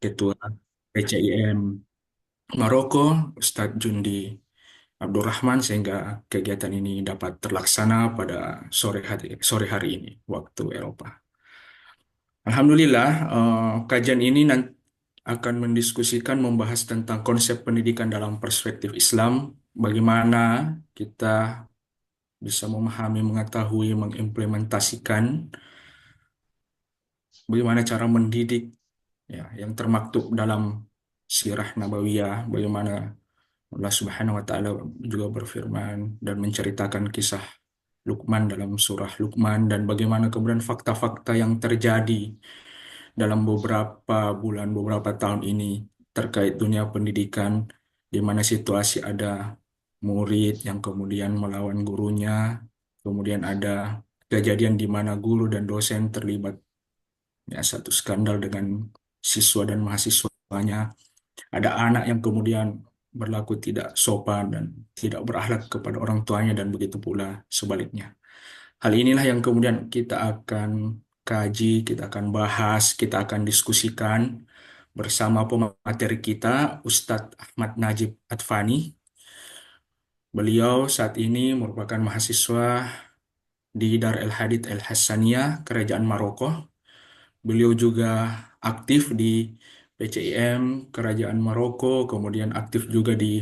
Ketua PCIM Maroko, Ustadz Jundi Abdurrahman, sehingga kegiatan ini dapat terlaksana pada sore hari ini waktu Eropa. Alhamdulillah, kajian ini nanti akan mendiskusikan membahas tentang konsep pendidikan dalam perspektif Islam, bagaimana kita bisa memahami, mengetahui, mengimplementasikan bagaimana cara mendidik ya yang termaktub dalam sirah nabawiyah, bagaimana Allah Subhanahu wa taala juga berfirman dan menceritakan kisah Luqman dalam surah Luqman, dan bagaimana kemudian fakta-fakta yang terjadi dalam beberapa bulan, beberapa tahun ini terkait dunia pendidikan, di mana situasi ada murid yang kemudian melawan gurunya, kemudian ada kejadian di mana guru dan dosen terlibat ya satu skandal dengan siswa dan mahasiswanya, ada anak yang kemudian berlaku tidak sopan dan tidak berakhlak kepada orang tuanya, dan begitu pula sebaliknya. Hal inilah yang kemudian kita akan kaji, kita akan bahas, kita akan diskusikan bersama pemateri kita, Ustadz Ahmad Najib Advani. Beliau saat ini merupakan mahasiswa di Dar El Hadid El Hassaniyah, Kerajaan Maroko. Beliau juga aktif di PCIM Kerajaan Maroko, kemudian aktif juga di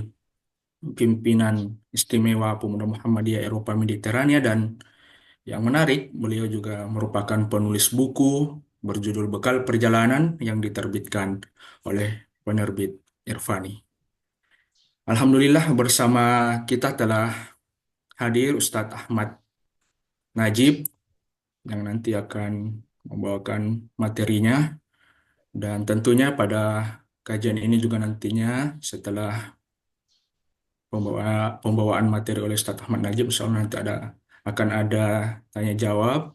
pimpinan Istimewa Pemuda Muhammadiyah Eropa Mediterania, dan yang menarik, beliau juga merupakan penulis buku berjudul Bekal Perjalanan yang diterbitkan oleh penerbit Irfani. Alhamdulillah, bersama kita telah hadir Ustadz Ahmad Najib yang nanti akan membawakan materinya, dan tentunya pada kajian ini juga nantinya setelah pembawaan materi oleh Ustadz Ahmad Najib, insya Allah nanti akan ada tanya jawab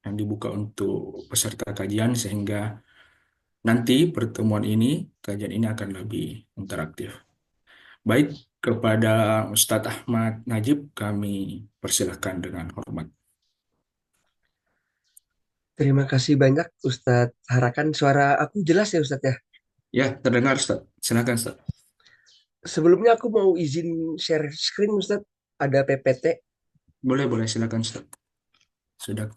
yang dibuka untuk peserta kajian, sehingga nanti pertemuan ini, kajian ini akan lebih interaktif. Baik, kepada Ustadz Ahmad Najib kami persilahkan dengan hormat. Terima kasih banyak Ustadz Harakan. Suara aku jelas ya Ustadz ya? Ya, terdengar Ustadz. Silakan Ustadz. Sebelumnya aku mau izin share screen Ustadz. Ada PPT. Boleh, boleh, silakan Ustadz. Sudah.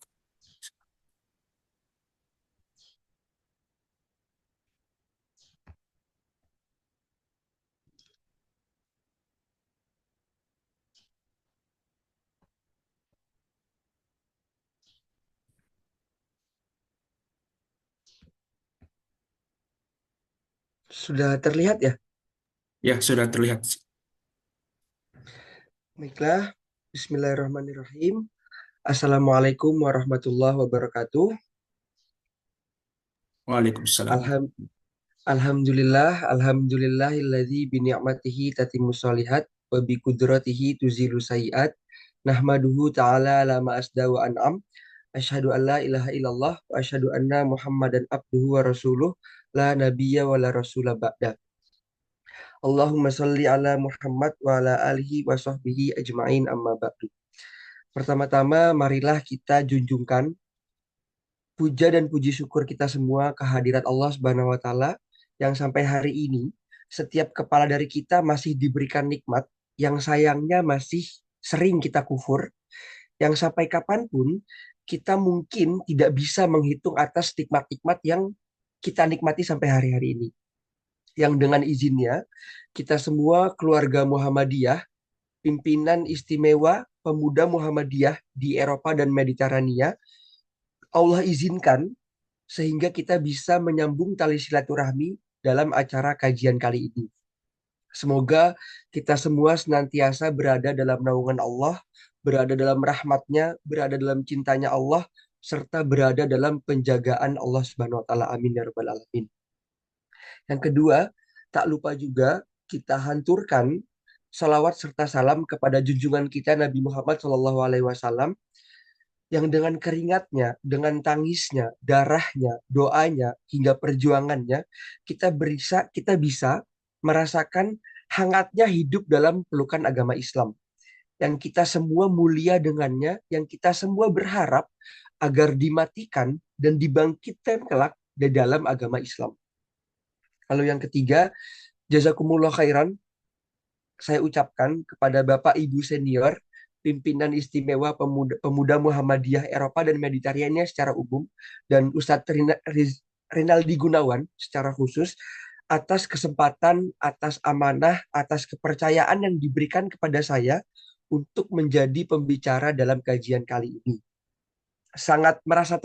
Sudah terlihat ya? Ya, sudah terlihat. Baiklah. Bismillahirrahmanirrahim. Assalamualaikum warahmatullahi wabarakatuh. Waalaikumsalam. Alham, Alhamdulillahilladzi bi ni'matihi tatimmus shalihat wa bi qudratihi tuzilu sayiat. Nahmaduhu ta'ala ala ma asda wa an'am. Asyhadu an la ilaha illallah wa asyhadu anna Muhammadan abduhu wa rasuluh la nabiyya wa la rasula ba'da. Allahumma sholli ala Muhammad wa ala alihi wa sahbihi ajma'in amma ba'du. Pertama-tama marilah kita junjungkan puja dan puji syukur kita semua kehadirat Allah Subhanahu wa taala yang sampai hari ini setiap kepala dari kita masih diberikan nikmat yang sayangnya masih sering kita kufur, yang sampai kapanpun kita mungkin tidak bisa menghitung atas nikmat-nikmat yang kita nikmati sampai hari-hari ini. Yang dengan izinnya kita semua keluarga Muhammadiyah, pimpinan istimewa pemuda Muhammadiyah di Eropa dan Mediterania, Allah izinkan sehingga kita bisa menyambung tali silaturahmi dalam acara kajian kali ini. Semoga kita semua senantiasa berada dalam naungan Allah, berada dalam rahmatnya, berada dalam cintanya Allah, serta berada dalam penjagaan Allah Subhanahu wa taala. Amin ya rabbal alamin. Yang kedua, tak lupa juga kita hanturkan salawat serta salam kepada junjungan kita Nabi Muhammad SAW yang dengan keringatnya, dengan tangisnya, darahnya, doanya, hingga perjuangannya, kita bisa merasakan hangatnya hidup dalam pelukan agama Islam. Yang kita semua mulia dengannya, yang kita semua berharap agar dimatikan dan dibangkitkan kelak di dalam agama Islam. Lalu yang ketiga, jazakumullah khairan saya ucapkan kepada Bapak Ibu senior, pimpinan istimewa pemuda Muhammadiyah Eropa dan Mediterania secara umum, dan Ustadz Rinaldi Gunawan secara khusus, atas kesempatan, atas amanah, atas kepercayaan yang diberikan kepada saya untuk menjadi pembicara dalam kajian kali ini. Sangat merasa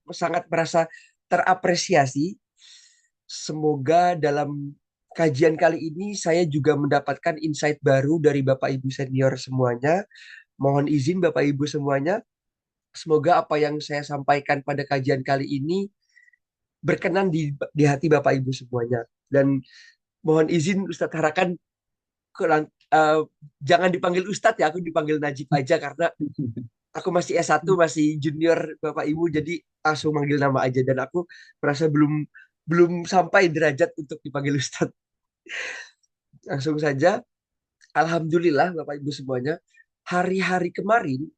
sangat merasa terapresiasi. Semoga dalam kajian kali ini saya juga mendapatkan insight baru dari Bapak Ibu senior semuanya. Mohon izin Bapak Ibu semuanya, semoga apa yang saya sampaikan pada kajian kali ini berkenan di hati Bapak Ibu semuanya. Dan mohon izin Ustadz Harakan, eh, jangan dipanggil Ustadz ya, aku dipanggil Najib aja karena aku masih S1, masih junior Bapak Ibu, jadi langsung manggil nama aja. Dan aku merasa belum belum sampai derajat untuk dipanggil Ustadz. Langsung saja, Alhamdulillah Bapak Ibu semuanya, hari-hari kemarin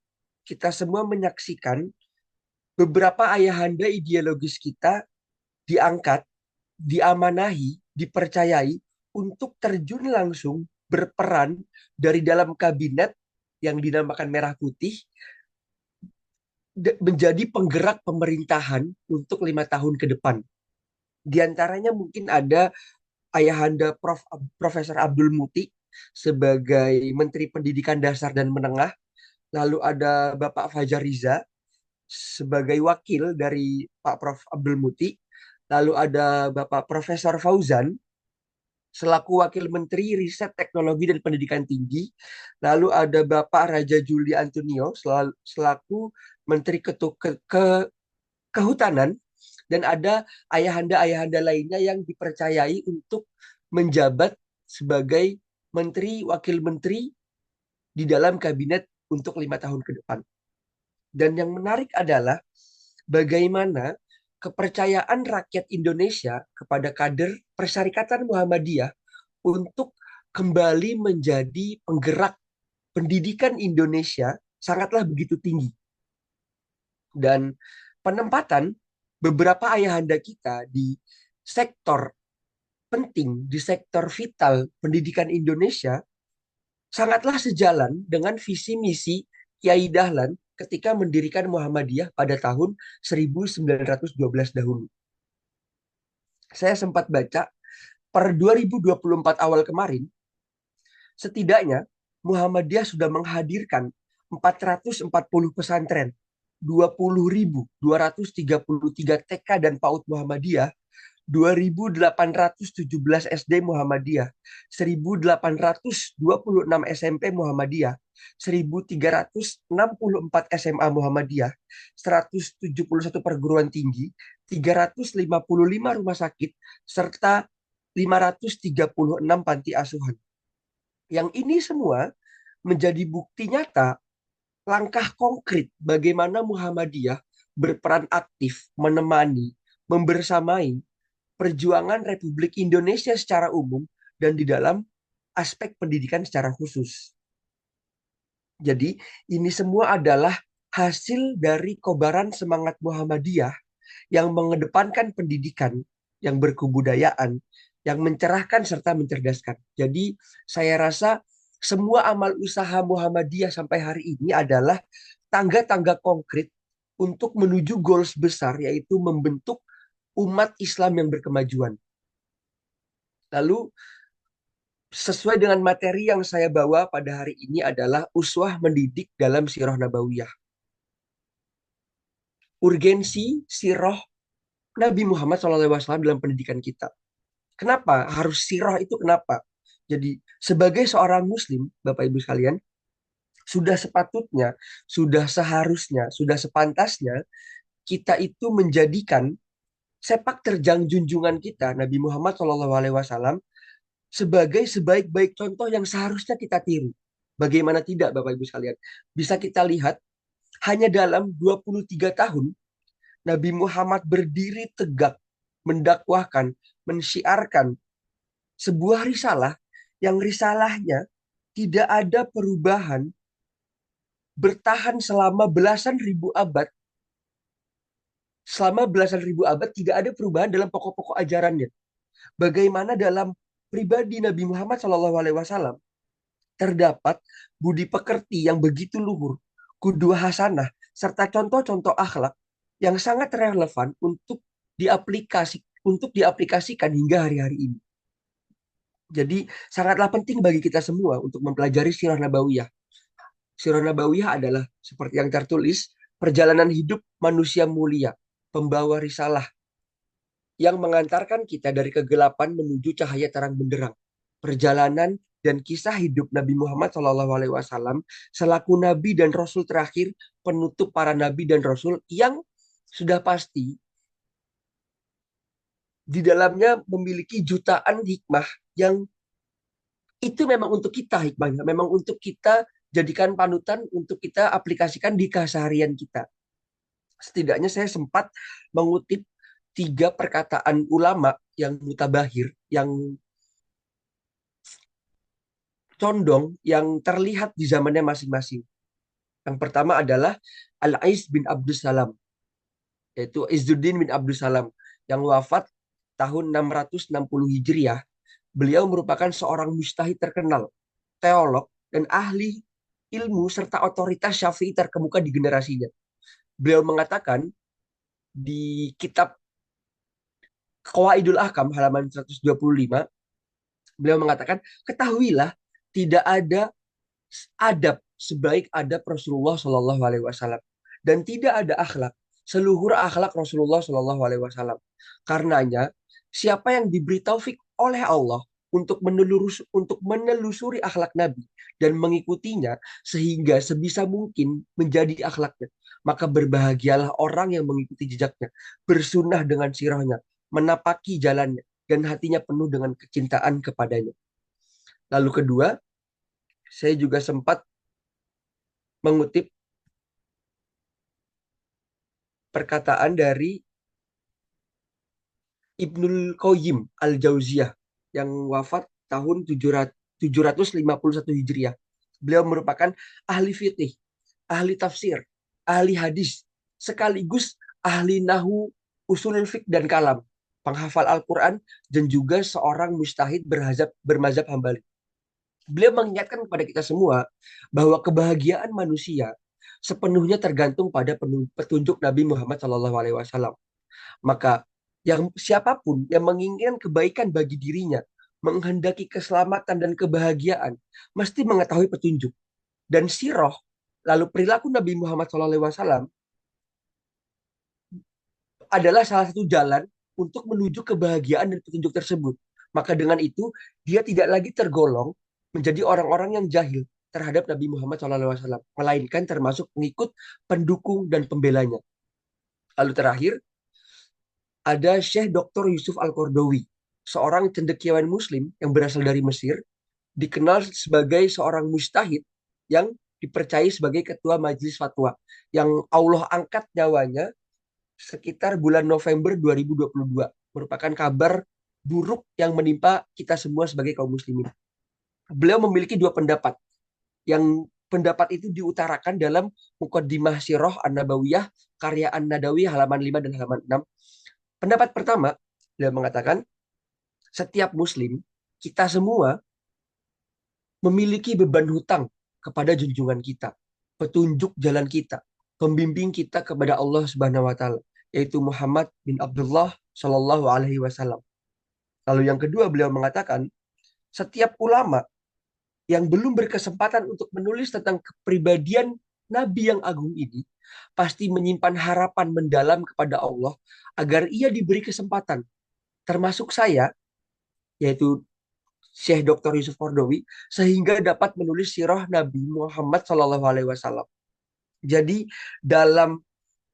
kita semua menyaksikan beberapa ayahanda ideologis kita diangkat, diamanahi, dipercayai untuk terjun langsung berperan dari dalam kabinet yang dinamakan Merah Putih menjadi penggerak pemerintahan untuk 5 tahun ke depan. Di antaranya mungkin ada ayahanda Profesor Abdul Muti sebagai Menteri Pendidikan Dasar dan Menengah, lalu ada Bapak Fajar Riza sebagai wakil dari Pak Prof Abdul Muti, lalu ada Bapak Profesor Fauzan selaku Wakil Menteri Riset Teknologi dan Pendidikan Tinggi, lalu ada Bapak Raja Juli Antonio selaku Menteri Kehutanan, dan ada ayahanda-ayahanda lainnya yang dipercayai untuk menjabat sebagai menteri, wakil menteri di dalam kabinet untuk 5 tahun ke depan. Dan yang menarik adalah bagaimana kepercayaan rakyat Indonesia kepada kader Persyarikatan Muhammadiyah untuk kembali menjadi penggerak pendidikan Indonesia sangatlah begitu tinggi. Dan penempatan beberapa ayahanda kita di sektor penting, di sektor vital pendidikan Indonesia sangatlah sejalan dengan visi misi Kiai Dahlan ketika mendirikan Muhammadiyah pada tahun 1912 dahulu. Saya sempat baca per 2024 awal kemarin, setidaknya Muhammadiyah sudah menghadirkan 440 pesantren, 20.233 TK dan PAUD Muhammadiyah, 2.817 SD Muhammadiyah, 1.826 SMP Muhammadiyah, 1.364 SMA Muhammadiyah, 171 perguruan tinggi, 355 rumah sakit, serta 536 panti asuhan. Yang ini semua menjadi bukti nyata langkah konkret bagaimana Muhammadiyah berperan aktif menemani, membersamai perjuangan Republik Indonesia secara umum dan di dalam aspek pendidikan secara khusus. Jadi ini semua adalah hasil dari kobaran semangat Muhammadiyah yang mengedepankan pendidikan, yang berkebudayaan, yang mencerahkan serta mencerdaskan. Jadi saya rasa semua amal usaha Muhammadiyah sampai hari ini adalah tangga-tangga konkret untuk menuju goals besar, yaitu membentuk umat Islam yang berkemajuan. Lalu sesuai dengan materi yang saya bawa pada hari ini adalah uswah mendidik dalam sirah nabawiyah. Urgensi sirah Nabi Muhammad SAW dalam pendidikan kita. Kenapa harus sirah itu, kenapa? Jadi sebagai seorang muslim, Bapak Ibu sekalian, sudah sepatutnya, sudah seharusnya, sudah sepantasnya kita itu menjadikan sepak terjang junjungan kita Nabi Muhammad SAW sebagai sebaik-baik contoh yang seharusnya kita tiru. Bagaimana tidak Bapak Ibu sekalian? Bisa kita lihat hanya dalam 23 tahun Nabi Muhammad berdiri tegak mendakwahkan, mensyiarkan sebuah risalah yang risalahnya tidak ada perubahan, bertahan selama belasan ribu abad. Selama belasan ribu abad tidak ada perubahan dalam pokok-pokok ajarannya. Bagaimana dalam pribadi Nabi Muhammad SAW terdapat budi pekerti yang begitu luhur, kudua hasanah, serta contoh-contoh akhlak yang sangat relevan untuk diaplikasikan hingga hari-hari ini. Jadi sangatlah penting bagi kita semua untuk mempelajari sirah nabawiyah. Sirah nabawiyah adalah seperti yang tertulis, perjalanan hidup manusia mulia, pembawa risalah yang mengantarkan kita dari kegelapan menuju cahaya terang benderang. Perjalanan dan kisah hidup Nabi Muhammad SAW selaku Nabi dan Rasul terakhir, penutup para Nabi dan Rasul yang sudah pasti di dalamnya memiliki jutaan hikmah yang itu memang untuk kita hikmahnya, memang untuk kita jadikan panutan, untuk kita aplikasikan di keseharian kita. Setidaknya saya sempat mengutip 3 perkataan ulama yang mutabahir, yang condong, yang terlihat di zamannya masing-masing. Yang pertama adalah Al-Ais bin Abdus Salam, yaitu Izzuddin bin Abdus Salam, yang wafat tahun 660 Hijriah. Beliau merupakan seorang mujtahid terkenal, teolog, dan ahli ilmu serta otoritas Syafi'i terkemuka di generasinya. Beliau mengatakan di kitab Qawaidul Ahkam halaman 125, beliau mengatakan, ketahuilah tidak ada adab sebaik adab Rasulullah Shallallahu Alaihi Wasallam dan tidak ada akhlak seluhur akhlak Rasulullah Shallallahu Alaihi Wasallam. Karenanya siapa yang diberi taufik oleh Allah untuk menelusuri akhlak Nabi dan mengikutinya sehingga sebisa mungkin menjadi akhlaknya, maka berbahagialah orang yang mengikuti jejaknya, bersunah dengan sirahnya, menapaki jalannya, dan hatinya penuh dengan kecintaan kepadanya. Lalu kedua, saya juga sempat mengutip perkataan dari Ibnul Qayyim Al-Jauziyah yang wafat tahun 751 Hijriah. Beliau merupakan ahli fikih, ahli tafsir, ahli hadis, sekaligus ahli nahu, usul fiqh dan kalam, penghafal Al-Quran, dan juga seorang mujtahid bermazhab Hambali. Beliau mengingatkan kepada kita semua bahwa kebahagiaan manusia sepenuhnya tergantung pada petunjuk Nabi Muhammad SAW. Maka yang siapapun yang menginginkan kebaikan bagi dirinya, menghendaki keselamatan dan kebahagiaan, mesti mengetahui petunjuk. Dan sirah, lalu perilaku Nabi Muhammad SAW adalah salah satu jalan untuk menuju kebahagiaan dan petunjuk tersebut. Maka dengan itu, dia tidak lagi tergolong menjadi orang-orang yang jahil terhadap Nabi Muhammad SAW, melainkan termasuk pengikut, pendukung, dan pembelanya. Lalu terakhir, ada Syekh Dr. Yusuf Al-Qardawi, seorang cendekiawan Muslim yang berasal dari Mesir, dikenal sebagai seorang mujtahid yang dipercayai sebagai ketua majelis fatwa, yang Allah angkat nyawanya sekitar bulan November 2022. Merupakan kabar buruk yang menimpa kita semua sebagai kaum muslimin. Beliau memiliki 2 pendapat, yang pendapat itu diutarakan dalam Muqaddimah Sirah An-Nabawiyah karya An-Nadawi halaman 5 dan halaman 6. Pendapat pertama, beliau mengatakan, setiap muslim, kita semua memiliki beban hutang kepada junjungan kita, petunjuk jalan kita, pembimbing kita kepada Allah Subhanahu wa taala, yaitu Muhammad bin Abdullah Shallallahu alaihi wasallam. Lalu yang kedua, beliau mengatakan, setiap ulama yang belum berkesempatan untuk menulis tentang kepribadian Nabi yang agung ini pasti menyimpan harapan mendalam kepada Allah agar ia diberi kesempatan, termasuk saya, yaitu Syekh Dr. Yusuf Qardawi, sehingga dapat menulis sirah Nabi Muhammad SAW. Jadi dalam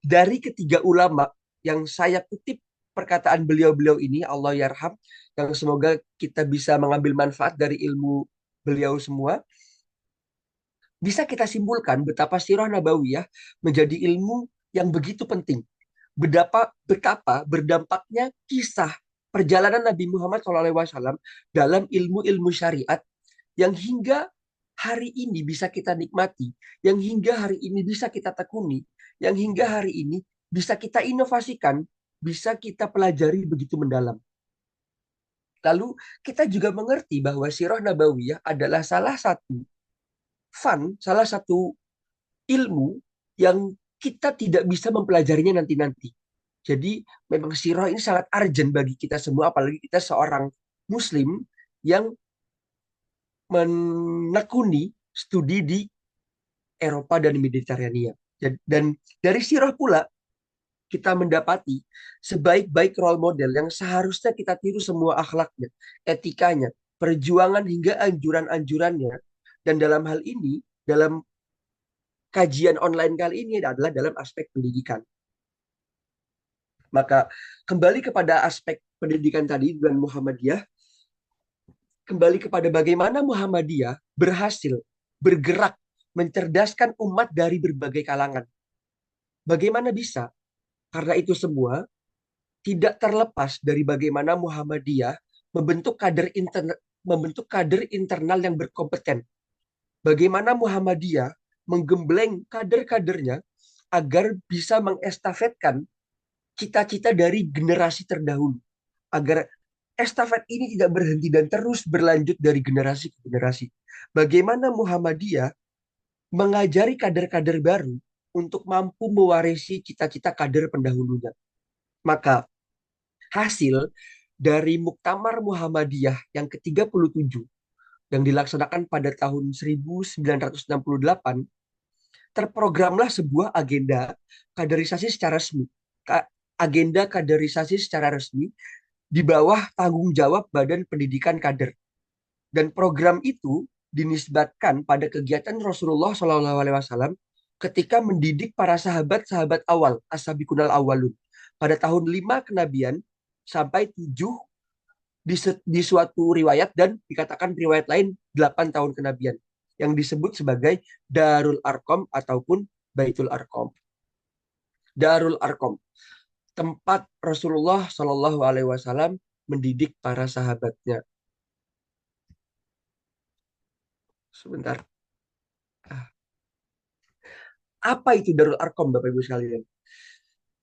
dari ketiga ulama yang saya kutip perkataan beliau-beliau ini, Allah yarham, yang semoga kita bisa mengambil manfaat dari ilmu beliau semua, bisa kita simpulkan betapa sirah nabawiyah menjadi ilmu yang begitu penting. Betapa berdampaknya kisah perjalanan Nabi Muhammad SAW dalam ilmu-ilmu syariat yang hingga hari ini bisa kita nikmati, yang hingga hari ini bisa kita tekuni, yang hingga hari ini bisa kita inovasikan, bisa kita pelajari begitu mendalam. Lalu kita juga mengerti bahwa Sirah Nabawiyah adalah salah satu salah satu ilmu yang kita tidak bisa mempelajarinya nanti-nanti. Jadi memang sirah ini sangat urgent bagi kita semua, apalagi kita seorang Muslim yang menekuni studi di Eropa dan Mediterania. Dan dari sirah pula kita mendapati sebaik-baik role model yang seharusnya kita tiru semua akhlaknya, etikanya, perjuangan hingga anjuran-anjurannya. Dan dalam hal ini, dalam kajian online kali ini adalah dalam aspek pendidikan. Maka kembali kepada aspek pendidikan tadi dan Muhammadiyah, kembali kepada bagaimana Muhammadiyah berhasil bergerak mencerdaskan umat dari berbagai kalangan. Bagaimana bisa? Karena itu semua tidak terlepas dari bagaimana Muhammadiyah membentuk kader internal yang berkompeten. Bagaimana Muhammadiyah menggembleng kader-kadernya agar bisa mengestafetkan cita-cita dari generasi terdahulu, agar estafet ini tidak berhenti dan terus berlanjut dari generasi ke generasi. Bagaimana Muhammadiyah mengajari kader-kader baru untuk mampu mewarisi cita-cita kader pendahulunya. Maka hasil dari Muktamar Muhammadiyah yang ke-37 yang dilaksanakan pada tahun 1968, terprogramlah sebuah agenda kaderisasi secara resmi. Agenda kaderisasi secara resmi di bawah tanggung jawab Badan Pendidikan Kader. Dan program itu dinisbatkan pada kegiatan Rasulullah SAW ketika mendidik para sahabat-sahabat awal, as-sabiqunal awwalun, pada tahun 5 kenabian sampai 7 di suatu riwayat, dan dikatakan riwayat lain 8 tahun kenabian, yang disebut sebagai Darul Arqam ataupun Baitul Arqam. Darul Arqam, tempat Rasulullah Shallallahu Alaihi Wasallam mendidik para sahabatnya. Sebentar. Apa itu Darul Arqam, Bapak Ibu sekalian?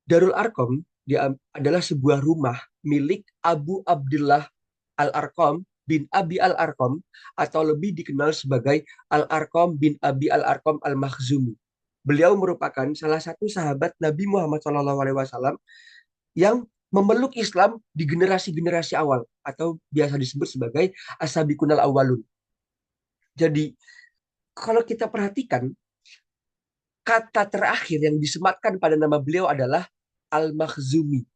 Darul Arqam dia adalah sebuah rumah milik Abu Abdullah Al-Arqam bin Abi Al-Arqam, atau lebih dikenal sebagai Al-Arqam bin Abi Al-Arqam Al-Makhzumi. Beliau merupakan salah satu sahabat Nabi Muhammad SAW yang memeluk Islam di generasi-generasi awal, atau biasa disebut sebagai As-Sabiqunal Awwalun. Jadi kalau kita perhatikan, kata terakhir yang disematkan pada nama beliau adalah Al-Makhzumi.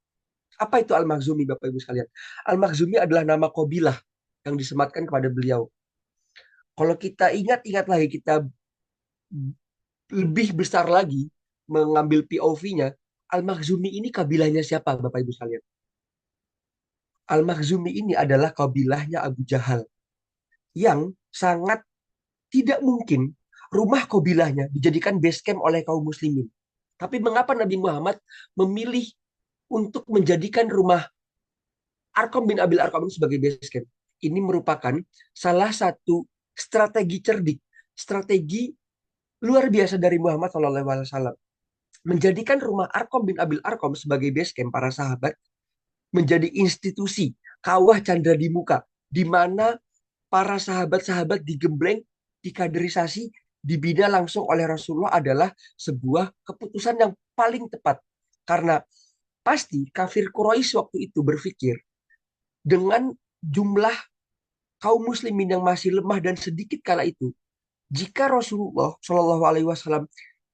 Apa itu Al-Makhzumi, Bapak Ibu sekalian? Al-Makhzumi adalah nama kabilah yang disematkan kepada beliau. Kalau kita ingat-ingat lagi, kita lebih besar lagi mengambil POV-nya, Al-Makhzumi ini kabilahnya siapa, Bapak Ibu sekalian? Al-Makhzumi ini adalah kabilahnya Abu Jahal, yang sangat tidak mungkin rumah kabilahnya dijadikan base camp oleh kaum muslimin. Tapi mengapa Nabi Muhammad memilih untuk menjadikan rumah Arqam bin Abil Arqam sebagai base camp? Ini merupakan salah satu strategi cerdik, strategi luar biasa dari Muhammad SAW. Menjadikan rumah Arqam bin Abil Arqam sebagai base camp para sahabat, menjadi institusi kawah candra di muka, di mana para sahabat-sahabat digembleng, dikaderisasi, dibina langsung oleh Rasulullah adalah sebuah keputusan yang paling tepat. Karena pasti kafir Quraisy waktu itu berpikir, dengan jumlah kaum muslimin yang masih lemah dan sedikit kala itu, jika Rasulullah Shallallahu Alaihi Wasallam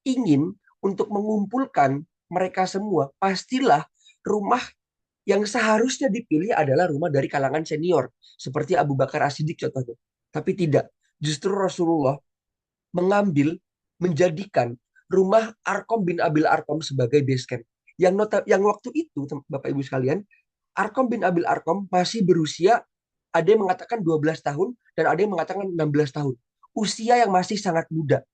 ingin untuk mengumpulkan mereka semua, pastilah rumah yang seharusnya dipilih adalah rumah dari kalangan senior, seperti Abu Bakar As-Siddiq contohnya. Tapi tidak, justru Rasulullah menjadikan rumah Arqam bin Abil Arqam sebagai base camp. Yang waktu itu, Bapak Ibu sekalian, Arqam bin Abil Arqam masih berusia, ada yang mengatakan 12 tahun dan ada yang mengatakan 16 tahun. Usia yang masih sangat muda.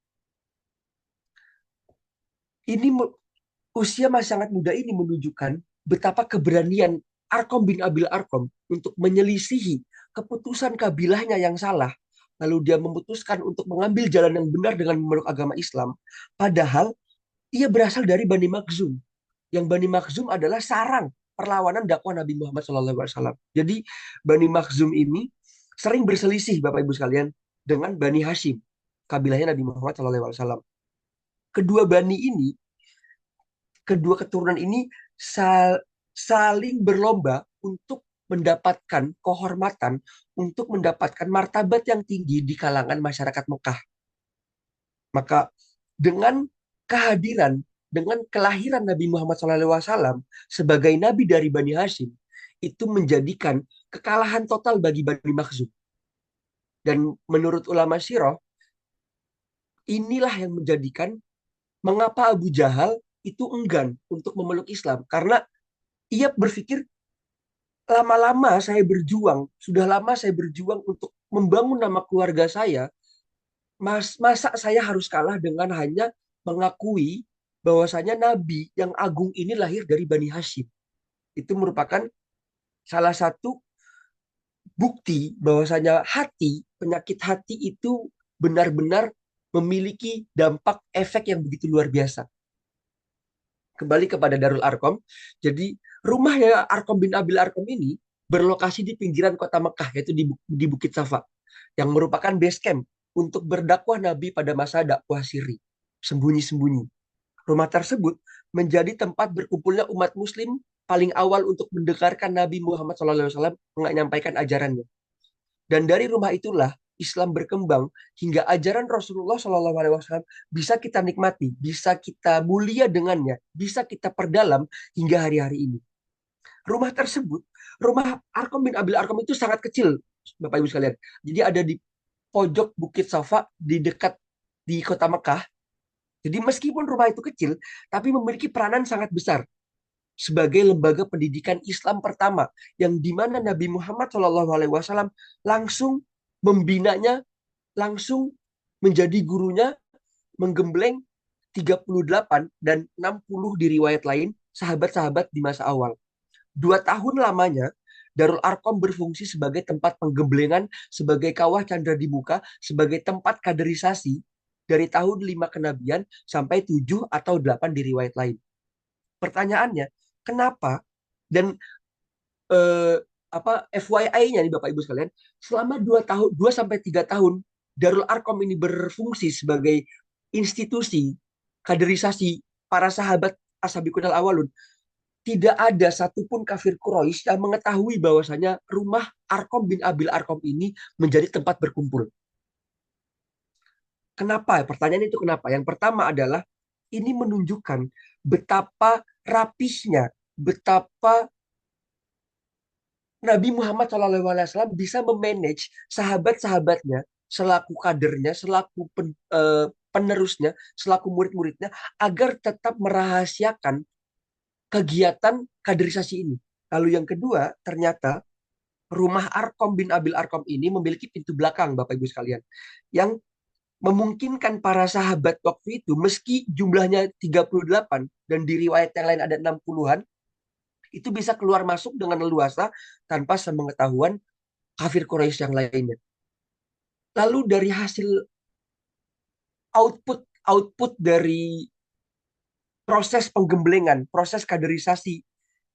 Ini usia masih sangat muda ini menunjukkan betapa keberanian Arqam bin Abil Arqam untuk menyelisihi keputusan kabilahnya yang salah. Lalu dia memutuskan untuk mengambil jalan yang benar dengan memeluk agama Islam. Padahal ia berasal dari Bani Makhzum. Yang Bani Makhzum adalah sarang perlawanan dakwah Nabi Muhammad SAW. Jadi Bani Makhzum ini sering berselisih Bapak Ibu sekalian dengan Bani Hashim, kabilahnya Nabi Muhammad SAW. Kedua Bani ini, kedua keturunan ini saling berlomba untuk mendapatkan kehormatan, untuk mendapatkan martabat yang tinggi di kalangan masyarakat Mekah. Maka dengan kehadiran, dengan kelahiran Nabi Muhammad SAW sebagai nabi dari Bani Hashim, itu menjadikan kekalahan total bagi Bani Makhzum. Dan menurut ulama Sirah, inilah yang menjadikan mengapa Abu Jahal itu enggan untuk memeluk Islam. Karena ia berpikir, lama-lama saya berjuang, sudah lama saya berjuang untuk membangun nama keluarga saya, masa saya harus kalah dengan hanya mengakui bahwasanya Nabi yang agung ini lahir dari Bani Hashim. Itu merupakan salah satu bukti bahwasanya penyakit hati itu benar-benar memiliki dampak efek yang begitu luar biasa. Kembali kepada Darul Arkom. Jadi rumahnya Arkom bin Abil Arkom ini berlokasi di pinggiran kota Mekah, yaitu di Bukit Safa, yang merupakan base camp untuk berdakwah Nabi pada masa dakwah siri, sembunyi-sembunyi. Rumah tersebut menjadi tempat berkumpulnya umat muslim paling awal untuk mendengarkan Nabi Muhammad SAW menyampaikan ajarannya. Dan dari rumah itulah Islam berkembang hingga ajaran Rasulullah SAW bisa kita nikmati, bisa kita mulia dengannya, bisa kita perdalam hingga hari-hari ini. Rumah tersebut, rumah Arkom bin Abil Arkom itu sangat kecil, Bapak Ibu sekalian. Jadi ada di pojok Bukit Safa di dekat di kota Mekah. Jadi meskipun rumah itu kecil, tapi memiliki peranan sangat besar sebagai lembaga pendidikan Islam pertama yang dimana Nabi Muhammad SAW langsung membinanya, langsung menjadi gurunya, menggembleng 38 dan 60 di riwayat lain sahabat-sahabat di masa awal. 2 tahun lamanya Darul Arkom berfungsi sebagai tempat penggemblengan, sebagai kawah candra di muka, sebagai tempat kaderisasi dari tahun 5 kenabian sampai 7 atau 8 di riwayat lain. Pertanyaannya, kenapa? Dan eh, FYI-nya nih Bapak Ibu sekalian, selama 2 tahun, 2 sampai 3 tahun Darul Arkom ini berfungsi sebagai institusi kaderisasi para sahabat Ashabikun al-Awalun, tidak ada satupun kafir Quraisy yang mengetahui bahwasanya rumah Arkom bin Abil Arkom ini menjadi tempat berkumpul. Kenapa? Pertanyaan itu kenapa? Yang pertama adalah ini menunjukkan betapa rapihnya, betapa Nabi Muhammad SAW bisa memanage sahabat-sahabatnya selaku kadernya, selaku penerusnya, selaku murid-muridnya, agar tetap merahasiakan kegiatan kaderisasi ini. Lalu yang kedua, ternyata rumah Arkom bin Abil Arkom ini memiliki pintu belakang, Bapak Ibu sekalian, yang memungkinkan para sahabat waktu itu, meski jumlahnya 38 dan di riwayat yang lain ada 60-an, itu bisa keluar masuk dengan leluasa tanpa sepengetahuan kafir Quraisy yang lainnya. Lalu dari hasil output output dari proses penggemblengan, proses kaderisasi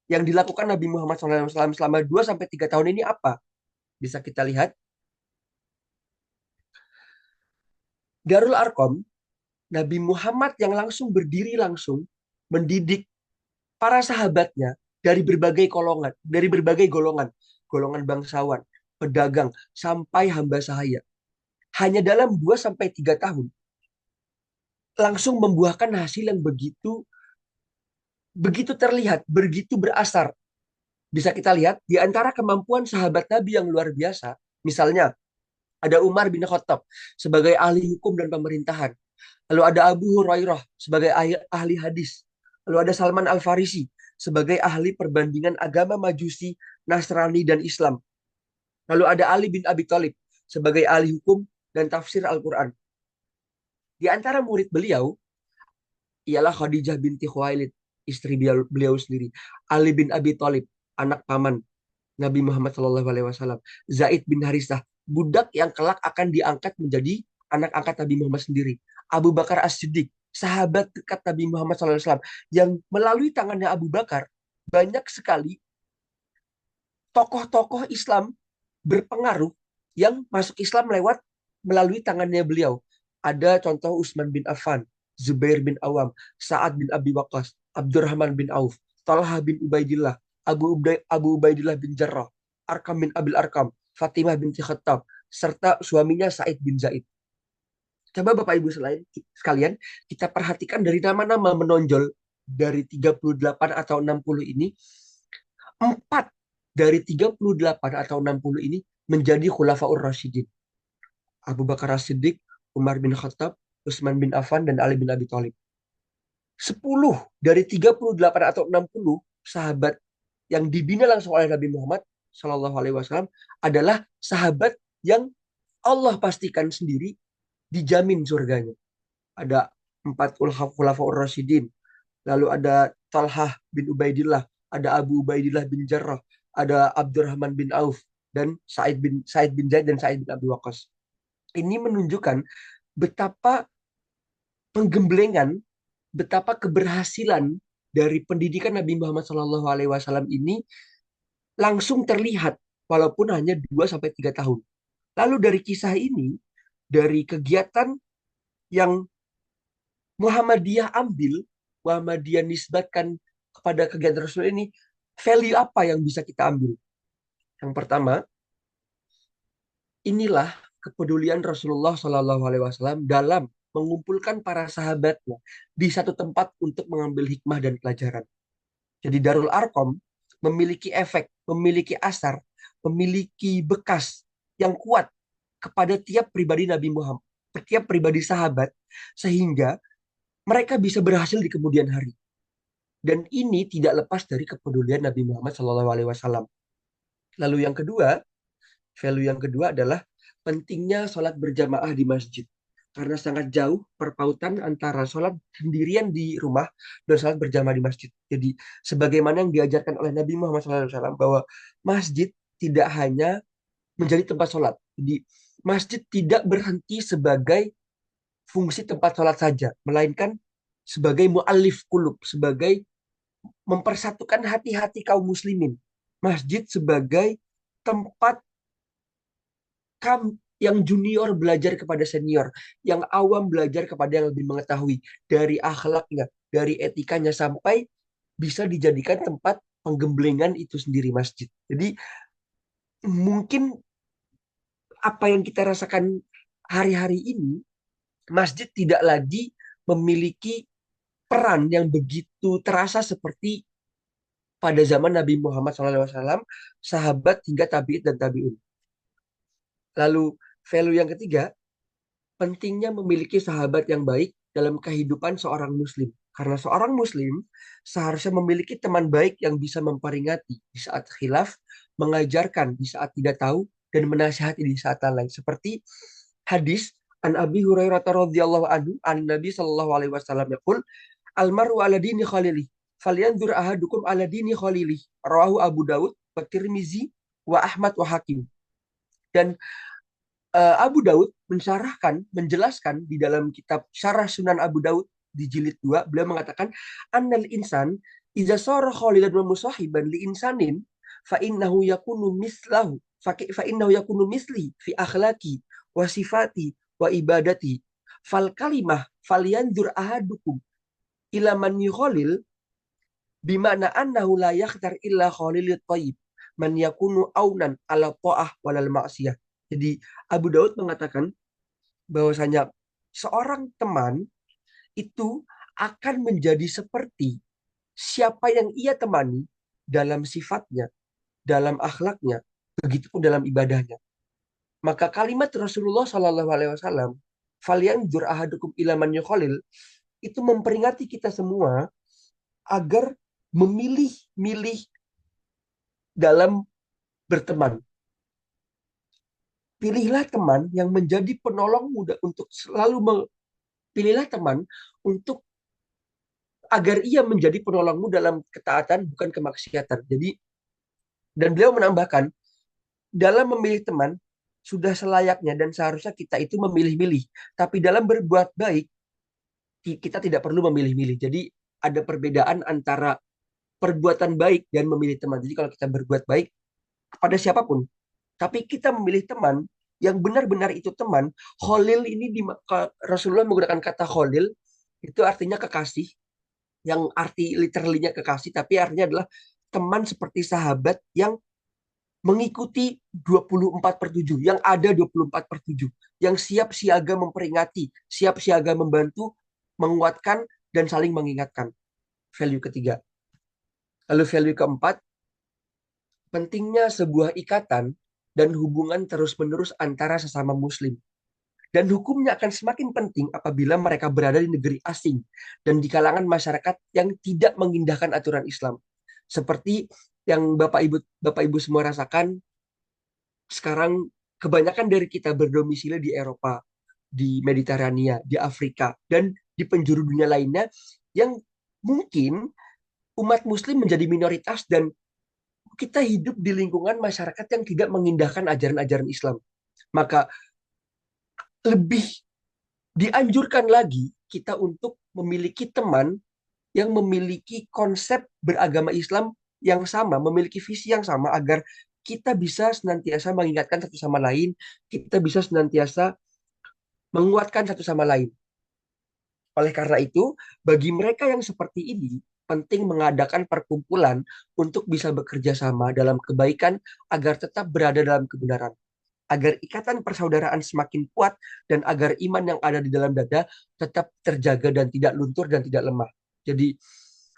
yang dilakukan Nabi Muhammad SAW selama 2 sampai 3 tahun ini apa? Bisa kita lihat. Darul Arkom, Nabi Muhammad yang langsung berdiri langsung mendidik para sahabatnya dari berbagai golongan, golongan bangsawan, pedagang, sampai hamba sahaya. Hanya dalam 2 sampai 3 tahun langsung membuahkan hasil yang begitu begitu terlihat, begitu berasar. Bisa kita lihat di antara kemampuan sahabat Nabi yang luar biasa, misalnya ada Umar bin Khattab sebagai ahli hukum dan pemerintahan. Lalu ada Abu Hurairah sebagai ahli hadis. Lalu ada Salman Al-Farisi sebagai ahli perbandingan agama Majusi, Nasrani, dan Islam. Lalu ada Ali bin Abi Thalib sebagai ahli hukum dan tafsir Al-Quran. Di antara murid beliau ialah Khadijah binti Khuwailid, istri beliau sendiri. Ali bin Abi Thalib, anak paman Nabi Muhammad SAW. Zaid bin Harisah, budak yang kelak akan diangkat menjadi anak angkat Nabi Muhammad sendiri. Abu Bakar As-Siddiq, sahabat dekat Nabi Muhammad SAW, yang melalui tangannya Abu Bakar banyak sekali tokoh-tokoh Islam berpengaruh yang masuk Islam lewat melalui tangannya beliau. Ada contoh Utsman bin Affan, Zubair bin Awam, Sa'ad bin Abi Waqqas, Abdurrahman bin Auf, Talha bin Ubaidillah, Abu Ubaidillah bin Jarrah, Arkam bin Abil Arkam, Fatimah binti Khattab, serta suaminya Said bin Zaid. Coba Bapak Ibu sekalian, kita perhatikan dari nama-nama menonjol dari 38 atau 60 ini, 4 dari 38 atau 60 ini menjadi Khulafaur Rasyidin. Abu Bakar As-Siddiq, Umar bin Khattab, Utsman bin Affan, dan Ali bin Abi Thalib. 10 dari 38 atau 60 sahabat yang dibina langsung oleh Nabi Muhammad Shallallahu Alaihi Wasallam adalah sahabat yang Allah pastikan sendiri dijamin surganya. Ada 4 Khulafaur Rasyidin, lalu ada Talhah bin Ubaidillah, ada Abu Ubaidillah bin Jarrah, ada Abdurrahman bin Auf, dan Said bin Zaid dan Said bin Abi Waqqas. Ini menunjukkan betapa penggemblengan, betapa keberhasilan dari pendidikan Nabi Muhammad SAW ini langsung terlihat walaupun hanya 2 sampai 3 tahun. Lalu dari kisah ini, dari kegiatan yang Muhammadiyah ambil, Muhammadiyah nisbatkan kepada kegiatan Rasul ini, value apa yang bisa kita ambil? Yang pertama, inilah kepedulian Rasulullah SAW dalam mengumpulkan para sahabatnya di satu tempat untuk mengambil hikmah dan pelajaran. Jadi Darul Arkom memiliki efek, memiliki asar, memiliki bekas yang kuat kepada tiap pribadi Nabi Muhammad, tiap pribadi sahabat, sehingga mereka bisa berhasil di kemudian hari. Dan ini tidak lepas dari kepedulian Nabi Muhammad SAW. Lalu yang kedua, value yang kedua adalah pentingnya sholat berjamaah di masjid. Karena sangat jauh perpautan antara sholat sendirian di rumah dan sholat berjamaah di masjid. Jadi sebagaimana yang diajarkan oleh Nabi Muhammad SAW bahwa masjid tidak hanya menjadi tempat sholat. Jadi masjid tidak berhenti sebagai fungsi tempat sholat saja, melainkan sebagai mu'allif kulub, sebagai mempersatukan hati-hati kaum muslimin. Masjid sebagai tempat yang junior belajar kepada senior, yang awam belajar kepada yang lebih mengetahui, dari akhlaknya, dari etikanya, sampai bisa dijadikan tempat penggemblengan itu sendiri masjid. Jadi mungkin apa yang kita rasakan hari-hari ini, masjid tidak lagi memiliki peran yang begitu terasa seperti pada zaman Nabi Muhammad SAW, sahabat hingga tabi'in dan tabi'un. Lalu value yang ketiga, pentingnya memiliki sahabat yang baik dalam kehidupan seorang muslim. Karena seorang muslim seharusnya memiliki teman baik yang bisa memperingati di saat khilaf, mengajarkan di saat tidak tahu, dan menasihati di saat lain. Seperti hadis an Abi Hurairah radhiyallahu anhu an Nabi sallallahu alaihi wasallam yaqul almaru ala dini khalili falyanzur ahadukum ala dini khalili rawahu Abu Daud wa Tirmizi wa Ahmad wa Hakim. Dan Abu Daud menjelaskan di dalam kitab Syarah Sunan Abu Daud di jilid 2, beliau mengatakan annal insan idza sara khalidan wa musahiban li insanin fa innahu yakunu mislahu fa innahu yakunu misli fi akhlaqi wa sifati wa ibadati fal kalimah falyanzur ahadukum ila man yukhalil bimana annahu la yakhtar illa khalilut thayyib man yakunu aunan ala ta'ah walal ma'siyah. Jadi Abu Daud mengatakan bahwasanya seorang teman itu akan menjadi seperti siapa yang ia temani dalam sifatnya, dalam akhlaknya, begitupun dalam ibadahnya. Maka kalimat Rasulullah Shallallahu Alaihi Wasallam, "Falyanzur ahadukum ila man yukhalil," itu memperingati kita semua agar memilih-milih dalam berteman. Pilihlah teman yang menjadi penolong muda untuk pilihlah teman untuk agar ia menjadi penolongmu dalam ketaatan bukan kemaksiatan. Jadi dan beliau menambahkan dalam memilih teman sudah selayaknya dan seharusnya kita itu memilih-milih. Tapi dalam berbuat baik kita tidak perlu memilih-milih. Jadi ada perbedaan antara perbuatan baik dan memilih teman. Jadi kalau kita berbuat baik kepada siapapun, tapi kita memilih teman yang benar-benar itu teman, Khalil ini Rasulullah menggunakan kata Khalil itu artinya kekasih, yang arti literally-nya kekasih, tapi artinya adalah teman seperti sahabat yang mengikuti 24/7, yang ada 24/7, yang siap siaga memperingati, siap siaga membantu, menguatkan, dan saling mengingatkan. Value ketiga. Lalu value keempat, pentingnya sebuah ikatan dan hubungan terus-menerus antara sesama muslim. Dan hukumnya akan semakin penting apabila mereka berada di negeri asing dan di kalangan masyarakat yang tidak mengindahkan aturan Islam. Seperti yang Bapak Ibu semua rasakan sekarang, kebanyakan dari kita berdomisili di Eropa, di Mediterania, di Afrika, dan di penjuru dunia lainnya yang mungkin umat muslim menjadi minoritas dan kita hidup di lingkungan masyarakat yang tidak mengindahkan ajaran-ajaran Islam. Maka lebih dianjurkan lagi kita untuk memiliki teman yang memiliki konsep beragama Islam yang sama, memiliki visi yang sama agar kita bisa senantiasa mengingatkan satu sama lain, kita bisa senantiasa menguatkan satu sama lain. Oleh karena itu, bagi mereka yang seperti ini, penting mengadakan perkumpulan untuk bisa bekerja sama dalam kebaikan agar tetap berada dalam kebenaran. Agar ikatan persaudaraan semakin kuat dan agar iman yang ada di dalam dada tetap terjaga dan tidak luntur dan tidak lemah. Jadi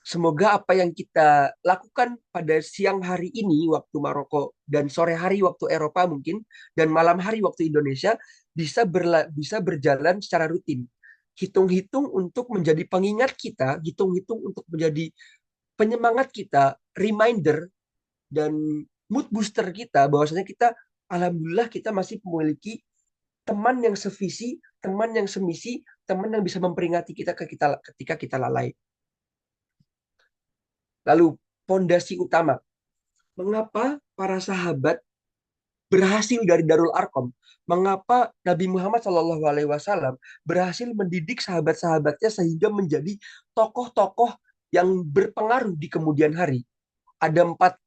semoga apa yang kita lakukan pada siang hari ini waktu Maroko dan sore hari waktu Eropa mungkin dan malam hari waktu Indonesia bisa berjalan secara rutin. Hitung-hitung untuk menjadi pengingat kita, hitung-hitung untuk menjadi penyemangat kita, reminder dan mood booster kita bahwasanya kita alhamdulillah kita masih memiliki teman yang sevisi, teman yang semisi, teman yang bisa memperingati kita ketika kita lalai. Lalu pondasi utama. Mengapa para sahabat berhasil dari Darul Arkom? Mengapa Nabi Muhammad SAW berhasil mendidik sahabat-sahabatnya sehingga menjadi tokoh-tokoh yang berpengaruh di kemudian hari? Ada 4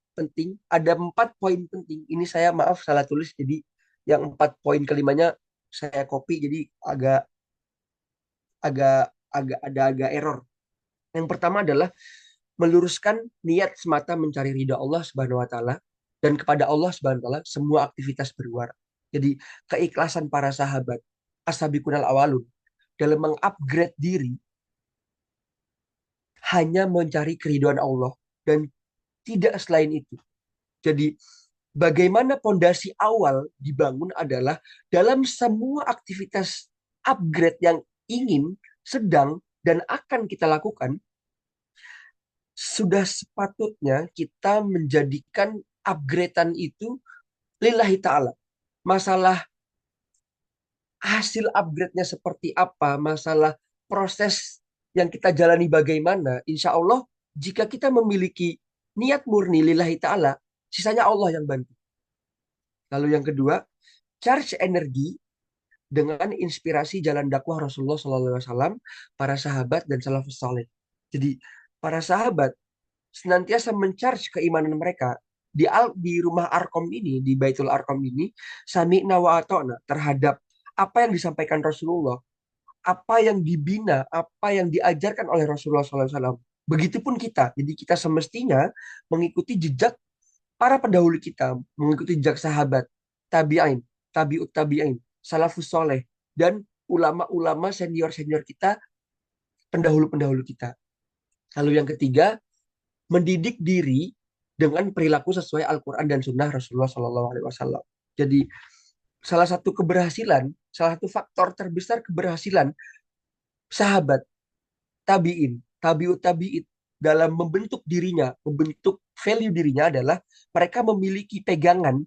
poin penting. Ini saya maaf salah tulis, jadi yang 4 poin kelimanya saya copy, jadi agak agak agak error. Yang pertama adalah meluruskan niat semata mencari ridha Allah Subhanahu wa taala dan kepada Allah Subhanahu wa taala semua aktivitas berwara. Jadi keikhlasan para sahabat as-sabiqunal awalun dalam mengupgrade diri hanya mencari keridhaan Allah dan tidak selain itu. Jadi bagaimana pondasi awal dibangun adalah dalam semua aktivitas upgrade yang ingin, sedang, dan akan kita lakukan, sudah sepatutnya kita menjadikan upgradean itu lillahi ta'ala. Masalah hasil upgrade-nya seperti apa, masalah proses yang kita jalani bagaimana, insya Allah jika kita memiliki niat murni lillahi ta'ala, sisanya Allah yang bantu. Lalu yang kedua, charge energi dengan inspirasi jalan dakwah Rasulullah SAW, para sahabat dan salafus saleh. Jadi para sahabat senantiasa mencharge keimanan mereka di rumah Arkom ini, di Baitul Arkom ini, sami'na wa ata'na terhadap apa yang disampaikan Rasulullah, apa yang dibina, apa yang diajarkan oleh Rasulullah SAW. Begitupun kita. Jadi kita semestinya mengikuti jejak para pendahulu kita, mengikuti jejak sahabat, tabi'in, tabi'ut tabi'in, salafus soleh, dan ulama-ulama senior-senior kita, pendahulu-pendahulu kita. Lalu yang ketiga, mendidik diri dengan perilaku sesuai Al-Quran dan Sunnah Rasulullah SAW. Jadi salah satu keberhasilan, salah satu faktor terbesar keberhasilan sahabat, tabi'in, tabi'ut tabi'in dalam membentuk dirinya, membentuk value dirinya adalah mereka memiliki pegangan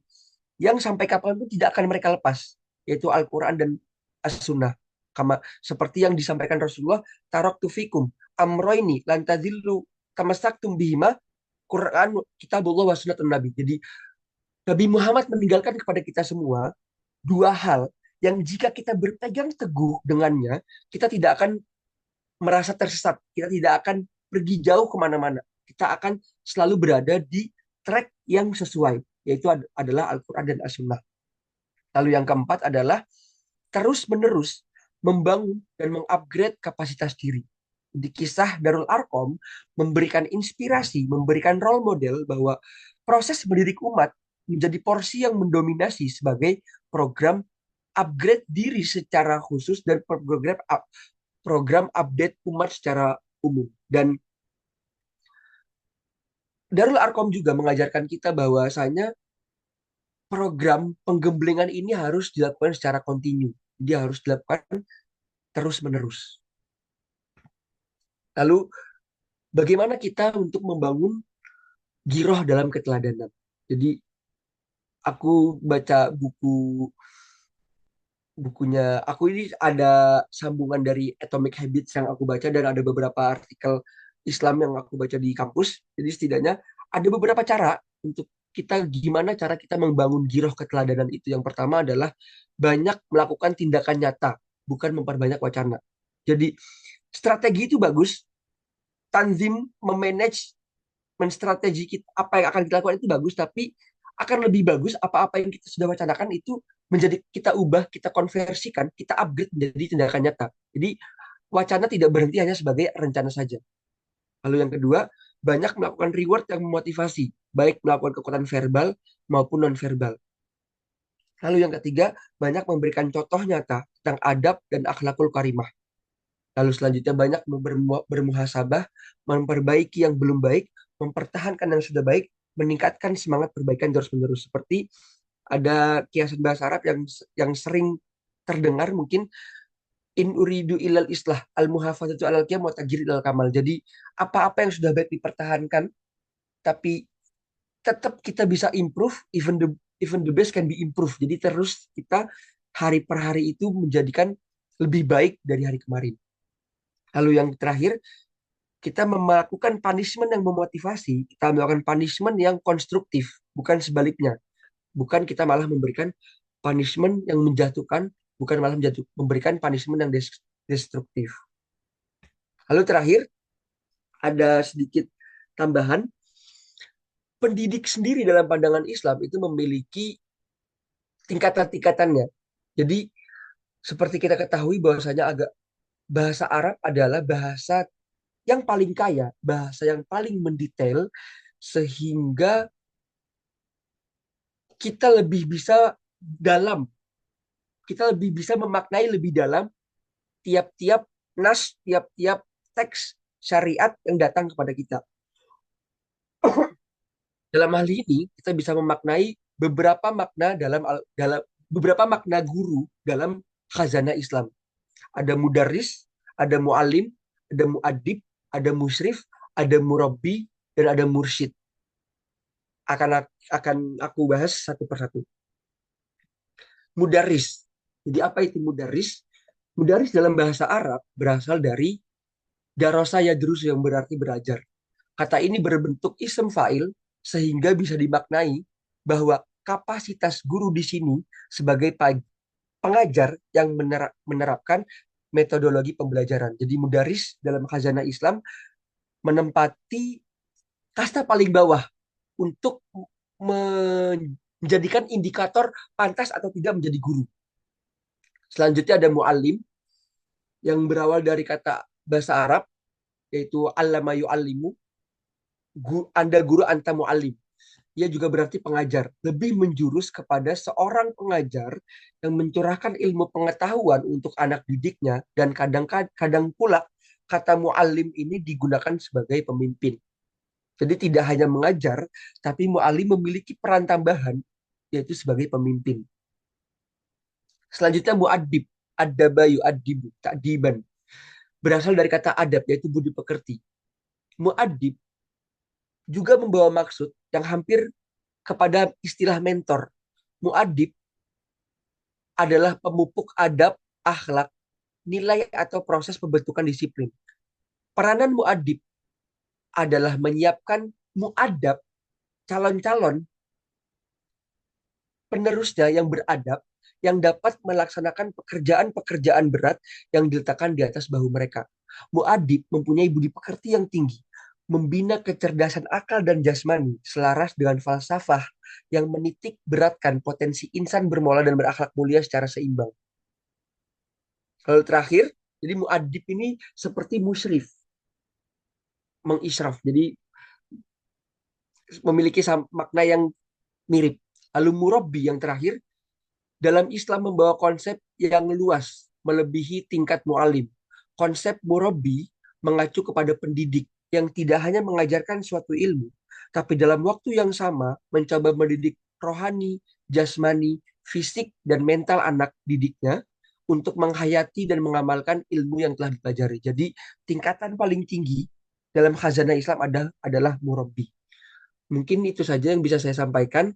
yang sampai kapanpun tidak akan mereka lepas, yaitu Al-Quran dan As-Sunnah. Seperti yang disampaikan Rasulullah, taraktu fikum amroini lantadillu kamasaktum bihima Quran kitabullah wa sunnatun Nabi. Jadi Nabi Muhammad meninggalkan kepada kita semua dua hal yang jika kita berpegang teguh dengannya, kita tidak akan merasa tersesat. Kita tidak akan pergi jauh kemana-mana. kita akan selalu berada di track yang sesuai, yaitu adalah Al-Quran dan As-Sunnah. Lalu yang keempat adalah terus-menerus membangun dan mengupgrade kapasitas diri. Di kisah Darul Arkom memberikan inspirasi, memberikan role model bahwa proses mendidik umat menjadi porsi yang mendominasi sebagai program upgrade diri secara khusus dan program update umat secara umum. Dan Darul Arkom juga mengajarkan kita bahwasanya program penggemblengan ini harus dilakukan secara kontinu. Dia harus dilakukan terus-menerus. Lalu bagaimana kita untuk membangun giroh dalam keteladanan? Jadi aku baca bukunya, aku ini ada sambungan dari Atomic Habits yang aku baca dan ada beberapa artikel Islam yang aku baca di kampus. Jadi setidaknya ada beberapa cara untuk kita gimana cara kita membangun giroh keteladanan itu. Yang pertama adalah banyak melakukan tindakan nyata, bukan memperbanyak wacana. Jadi strategi itu bagus, tanzim memanage menstrategi kita, apa yang akan kita lakukan itu bagus, tapi akan lebih bagus apa-apa yang kita sudah wacanakan itu menjadi kita ubah, kita konversikan, kita upgrade menjadi tindakan nyata. Jadi wacana tidak berhenti hanya sebagai rencana saja. Lalu yang kedua, banyak melakukan reward yang memotivasi, baik melakukan kekuatan verbal maupun non-verbal. Lalu yang ketiga, banyak memberikan contoh nyata tentang adab dan akhlakul karimah. Lalu selanjutnya banyak bermuhasabah, memperbaiki yang belum baik, mempertahankan yang sudah baik, meningkatkan semangat perbaikan terus-menerus. Seperti ada kiasan bahasa Arab yang sering terdengar mungkin in uridu ilal islah al muhafadzatu alal qiyam wa tajrid al kamal. Jadi apa-apa yang sudah baik dipertahankan, tapi tetap kita bisa improve, even the best can be improved. Jadi terus kita hari per hari itu menjadikan lebih baik dari hari kemarin. Lalu yang terakhir, kita melakukan punishment yang memotivasi, kita melakukan punishment yang konstruktif, bukan sebaliknya. Bukan kita malah memberikan punishment yang menjatuhkan, bukan malah memberikan punishment yang destruktif. Lalu terakhir, ada sedikit tambahan, pendidik sendiri dalam pandangan Islam itu memiliki tingkatan-tingkatannya. Jadi seperti kita ketahui bahwasanya bahasa Arab adalah bahasa yang paling kaya, bahasa yang paling mendetail, sehingga kita lebih bisa dalam, kita lebih bisa memaknai lebih dalam tiap-tiap nas, tiap-tiap teks syariat yang datang kepada kita. Dalam hal ini, kita bisa memaknai beberapa makna guru dalam khazanah Islam. Ada mudarris, ada muallim, ada muadib, ada musyrif, ada murabbi, dan ada mursyid. Akan aku bahas satu persatu. Mudarris. Jadi apa itu mudarris? Mudarris dalam bahasa Arab berasal dari darasa yadrus yang berarti belajar. Kata ini berbentuk isim fa'il sehingga bisa dimaknai bahwa kapasitas guru di sini sebagai pengajar yang menerapkan metodologi pembelajaran. Jadi mudaris dalam khazanah Islam menempati kasta paling bawah untuk menjadikan indikator pantas atau tidak menjadi guru. Selanjutnya ada muallim yang berawal dari kata bahasa Arab yaitu allama yu'allimu, Anda guru anta muallim. Ia juga berarti pengajar, lebih menjurus kepada seorang pengajar yang mencurahkan ilmu pengetahuan untuk anak didiknya, dan kadang pula kata muallim ini digunakan sebagai pemimpin. Jadi tidak hanya mengajar, tapi muallim memiliki peran tambahan, yaitu sebagai pemimpin. Selanjutnya muadib, adabayu adibu, ta'diban. Berasal dari kata adab, yaitu budi pekerti. Muadib juga membawa maksud yang hampir kepada istilah mentor. Muadib adalah pemupuk adab, akhlak, nilai atau proses pembentukan disiplin. Peranan muadib adalah menyiapkan muadab, calon-calon penerusnya yang beradab, yang dapat melaksanakan pekerjaan-pekerjaan berat yang diletakkan di atas bahu mereka. Muadib mempunyai budi pekerti yang tinggi, membina kecerdasan akal dan jasmani selaras dengan falsafah yang menitik beratkan potensi insan bermoral dan berakhlak mulia secara seimbang. Lalu terakhir, jadi muadib ini seperti musyrif, mengisyraf. Jadi memiliki makna yang mirip. Lalu murabbi yang terakhir, dalam Islam membawa konsep yang luas, melebihi tingkat mu'alim. Konsep murabbi mengacu kepada pendidik yang tidak hanya mengajarkan suatu ilmu, tapi dalam waktu yang sama mencoba mendidik rohani, jasmani, fisik, dan mental anak didiknya untuk menghayati dan mengamalkan ilmu yang telah dipelajari. Jadi tingkatan paling tinggi dalam khazanah Islam adalah murabbi. Mungkin itu saja yang bisa saya sampaikan.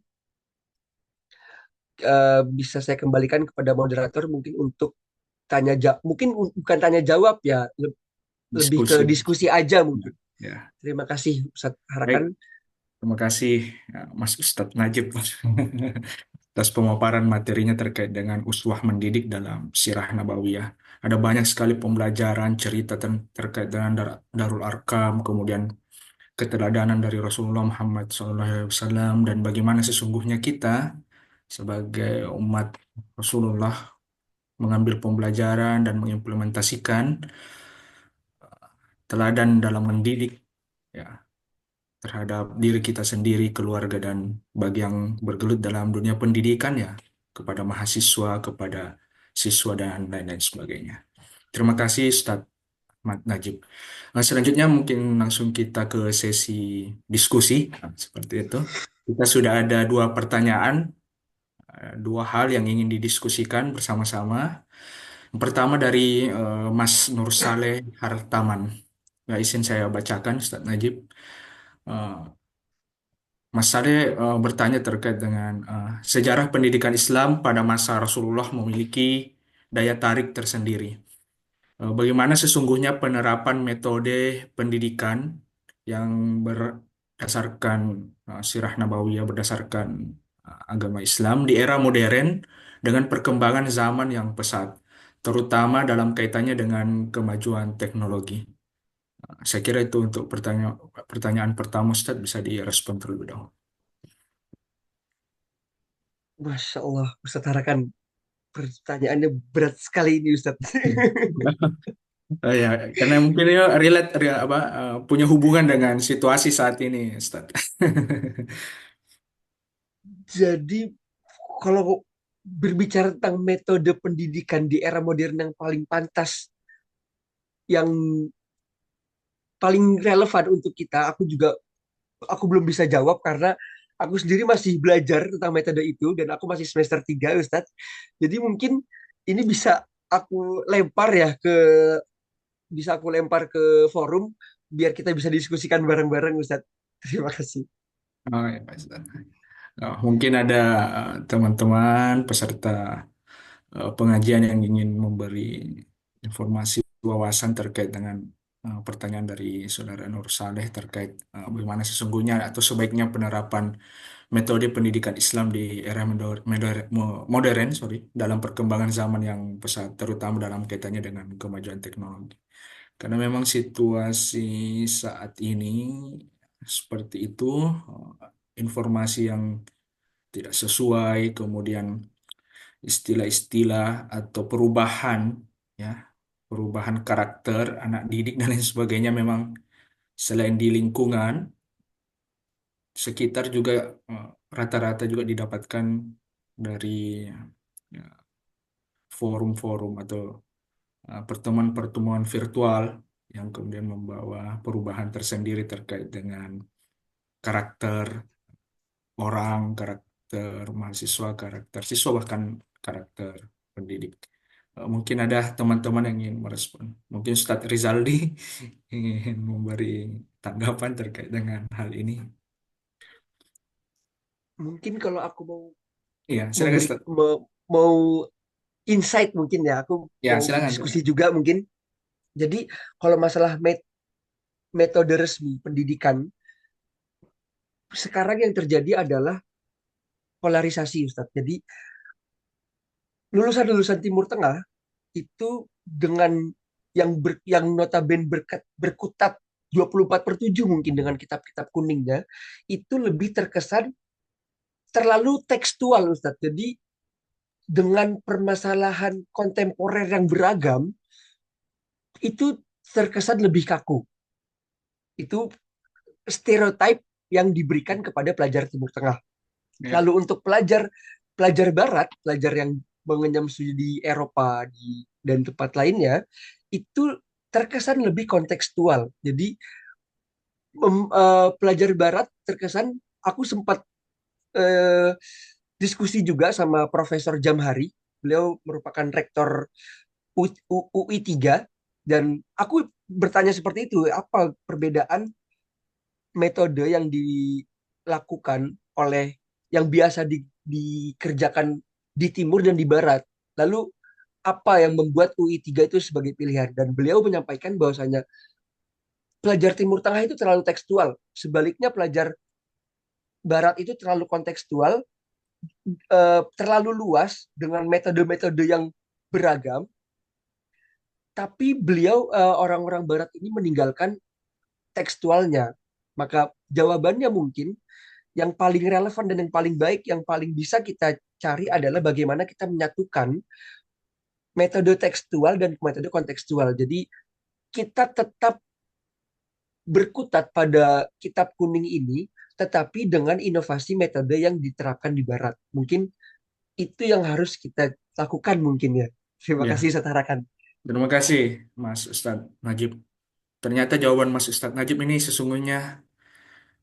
Bisa saya kembalikan kepada moderator mungkin untuk tanya jawab. Mungkin bukan tanya jawab ya, lebih ke Diskusi. diskusi aja Ya, mungkin. ya. Terima kasih Ustadz Baik, Harakan. terima kasih ya, Mas Ustadz Najib atas pemaparan materinya terkait dengan uswah mendidik dalam Sirah Nabawiyah. Ada banyak sekali pembelajaran cerita terkait dengan Darul Arkam, kemudian keteladanan dari Rasulullah Muhammad SAW, dan bagaimana sesungguhnya kita sebagai umat Rasulullah mengambil pembelajaran dan mengimplementasikan teladan dalam mendidik ya terhadap diri kita sendiri, keluarga, dan bagi yang bergelut dalam dunia pendidikan ya kepada mahasiswa, kepada siswa, dan lain-lain sebagainya. Terima kasih Ustadz Ahmad Najib. Nah, selanjutnya mungkin langsung kita ke sesi diskusi. Nah, seperti itu. Kita sudah ada dua pertanyaan, dua hal yang ingin didiskusikan bersama-sama. Yang pertama dari Mas Nur Saleh Hartaman. Ya, izin saya bacakan, Ustadz Najib. Eh, Mas Saleh bertanya terkait dengan sejarah pendidikan Islam pada masa Rasulullah memiliki daya tarik tersendiri. Bagaimana sesungguhnya penerapan metode pendidikan yang berdasarkan sirah nabawiyah, berdasarkan agama Islam di era modern dengan perkembangan zaman yang pesat, terutama dalam kaitannya dengan kemajuan teknologi. Saya kira itu untuk pertanyaan pertama, Ustadz, bisa direspon terlebih dahulu. Masya Allah, Ustadz Harakan. Pertanyaannya berat sekali ini Ustadz. Ya, karena mungkin ya relate, punya hubungan dengan situasi saat ini, Ustadz. Jadi kalau berbicara tentang metode pendidikan di era modern yang paling pantas, yang paling relevan untuk kita, aku belum bisa jawab karena aku sendiri masih belajar tentang metode itu dan aku masih semester 3, Ustadz. Jadi mungkin ini bisa aku lempar ke forum biar kita bisa diskusikan bareng-bareng, Ustadz. Terima kasih. Oh, ya, Pak Ustadz. Mungkin ada teman-teman peserta pengajian yang ingin memberi informasi wawasan terkait dengan pertanyaan dari Saudara Nur Saleh terkait bagaimana sesungguhnya atau sebaiknya penerapan metode pendidikan Islam di era modern, sorry, dalam perkembangan zaman yang pesat, terutama dalam kaitannya dengan kemajuan teknologi. Karena memang situasi saat ini seperti itu, informasi yang tidak sesuai, kemudian istilah-istilah atau perubahan, ya, perubahan karakter anak didik dan lain sebagainya memang selain di lingkungan sekitar juga eh, rata-rata juga didapatkan dari ya, forum-forum atau pertemuan-pertemuan virtual yang kemudian membawa perubahan tersendiri terkait dengan karakter orang, karakter mahasiswa, karakter siswa, bahkan karakter pendidik. Mungkin ada teman-teman yang ingin merespon. Mungkin Ustadz Rizaldi ingin memberi tanggapan terkait dengan hal ini. Mungkin kalau aku mau Iya, silakan memberi Ustadz. mau insight mungkin ya, aku Ya, mau silakan, diskusi silakan. juga mungkin. Jadi kalau masalah metode resmi pendidikan, sekarang yang terjadi adalah polarisasi Ustadz. Jadi lulusan-lulusan Timur Tengah itu dengan yang notabene berkutat 24/7 mungkin dengan kitab-kitab kuningnya, itu lebih terkesan terlalu tekstual, Ustadz. Jadi dengan permasalahan kontemporer yang beragam, itu terkesan lebih kaku. Itu stereotip yang diberikan kepada pelajar Timur Tengah. Ya. Lalu untuk pelajar pelajar Barat, pelajar yang mengenyam studi di Eropa dan tempat lainnya, itu terkesan lebih kontekstual. Jadi pelajar Barat terkesan, aku sempat eh, diskusi juga sama Profesor Jamhari. Beliau merupakan rektor UI 3, dan aku bertanya seperti itu, apa perbedaan metode yang dilakukan oleh yang biasa dikerjakan di timur dan di barat. Lalu apa yang membuat UI 3 itu sebagai pilihan? Dan beliau menyampaikan bahwasanya pelajar Timur Tengah itu terlalu tekstual. Sebaliknya pelajar barat itu terlalu kontekstual, terlalu luas dengan metode-metode yang beragam. Tapi beliau, orang-orang barat ini meninggalkan tekstualnya. Maka jawabannya mungkin yang paling relevan dan yang paling baik, yang paling bisa kita cari adalah bagaimana kita menyatukan metode tekstual dan metode kontekstual. Jadi kita tetap berkutat pada kitab kuning ini, tetapi dengan inovasi metode yang diterapkan di barat. Mungkin itu yang harus kita lakukan mungkin ya. Terima kasih, Ya, Satarakan. terima kasih Mas Ustadz Najib. Ternyata jawaban Mas Ustadz Najib ini sesungguhnya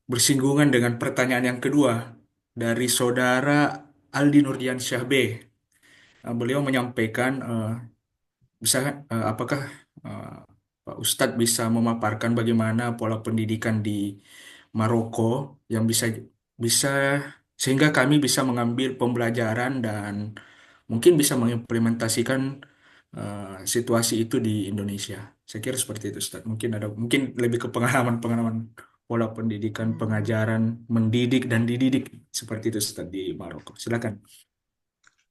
bersinggungan dengan pertanyaan yang kedua dari saudara Aldi Nurdian Syahbe. Beliau menyampaikan, bisa apakah eh, Pak Ustadz bisa memaparkan bagaimana pola pendidikan di Maroko yang bisa bisa sehingga kami bisa mengambil pembelajaran dan mungkin bisa mengimplementasikan situasi itu di Indonesia. Saya kira seperti itu, Ustadz. Mungkin lebih ke pengalaman-pengalaman pola pendidikan, pengajaran, mendidik dan dididik seperti itu, Ustadz, di Maroko. Silakan.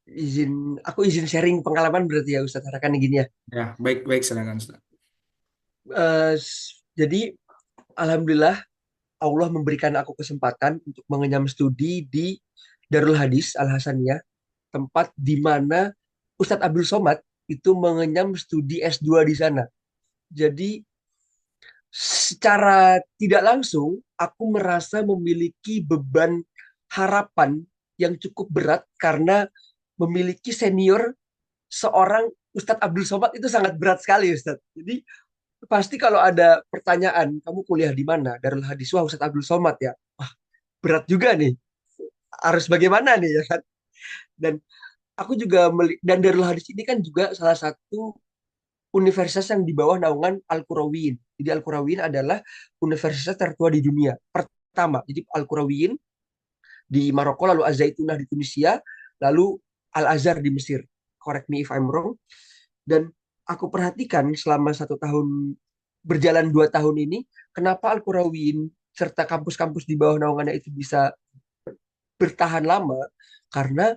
Izin aku izin sharing pengalaman berarti ya, Ustaz Harakan gini ya. Ya, baik-baik, silakan, Ustadz. Jadi alhamdulillah Allah memberikan aku kesempatan untuk mengenyam studi di Darul Hadis Al Hasaniyah, tempat di mana Ustadz Abdul Somad itu mengenyam studi S2 di sana. Jadi secara tidak langsung aku merasa memiliki beban harapan yang cukup berat karena memiliki senior seorang Ustadz Abdul Somad itu sangat berat sekali, Ustadz. Jadi pasti kalau ada pertanyaan, kamu kuliah di mana? Darul Hadis. Wah, Ustadz Abdul Somad ya. Wah, berat juga nih. Harus bagaimana nih ya kan? Dan aku juga dan Darul Hadis ini kan juga salah satu universitas yang di bawah naungan Al-Qurawiyin. Jadi Al-Qurawiyin adalah universitas tertua di dunia. Pertama, jadi Al-Qurawiyin di Maroko, lalu Az-Zaitunah di Tunisia, lalu Al-Azhar di Mesir. Correct me if I'm wrong. Dan aku perhatikan selama 1 tahun, berjalan 2 tahun ini, kenapa Al-Qurawiyin serta kampus-kampus di bawah naungannya itu bisa bertahan lama, karena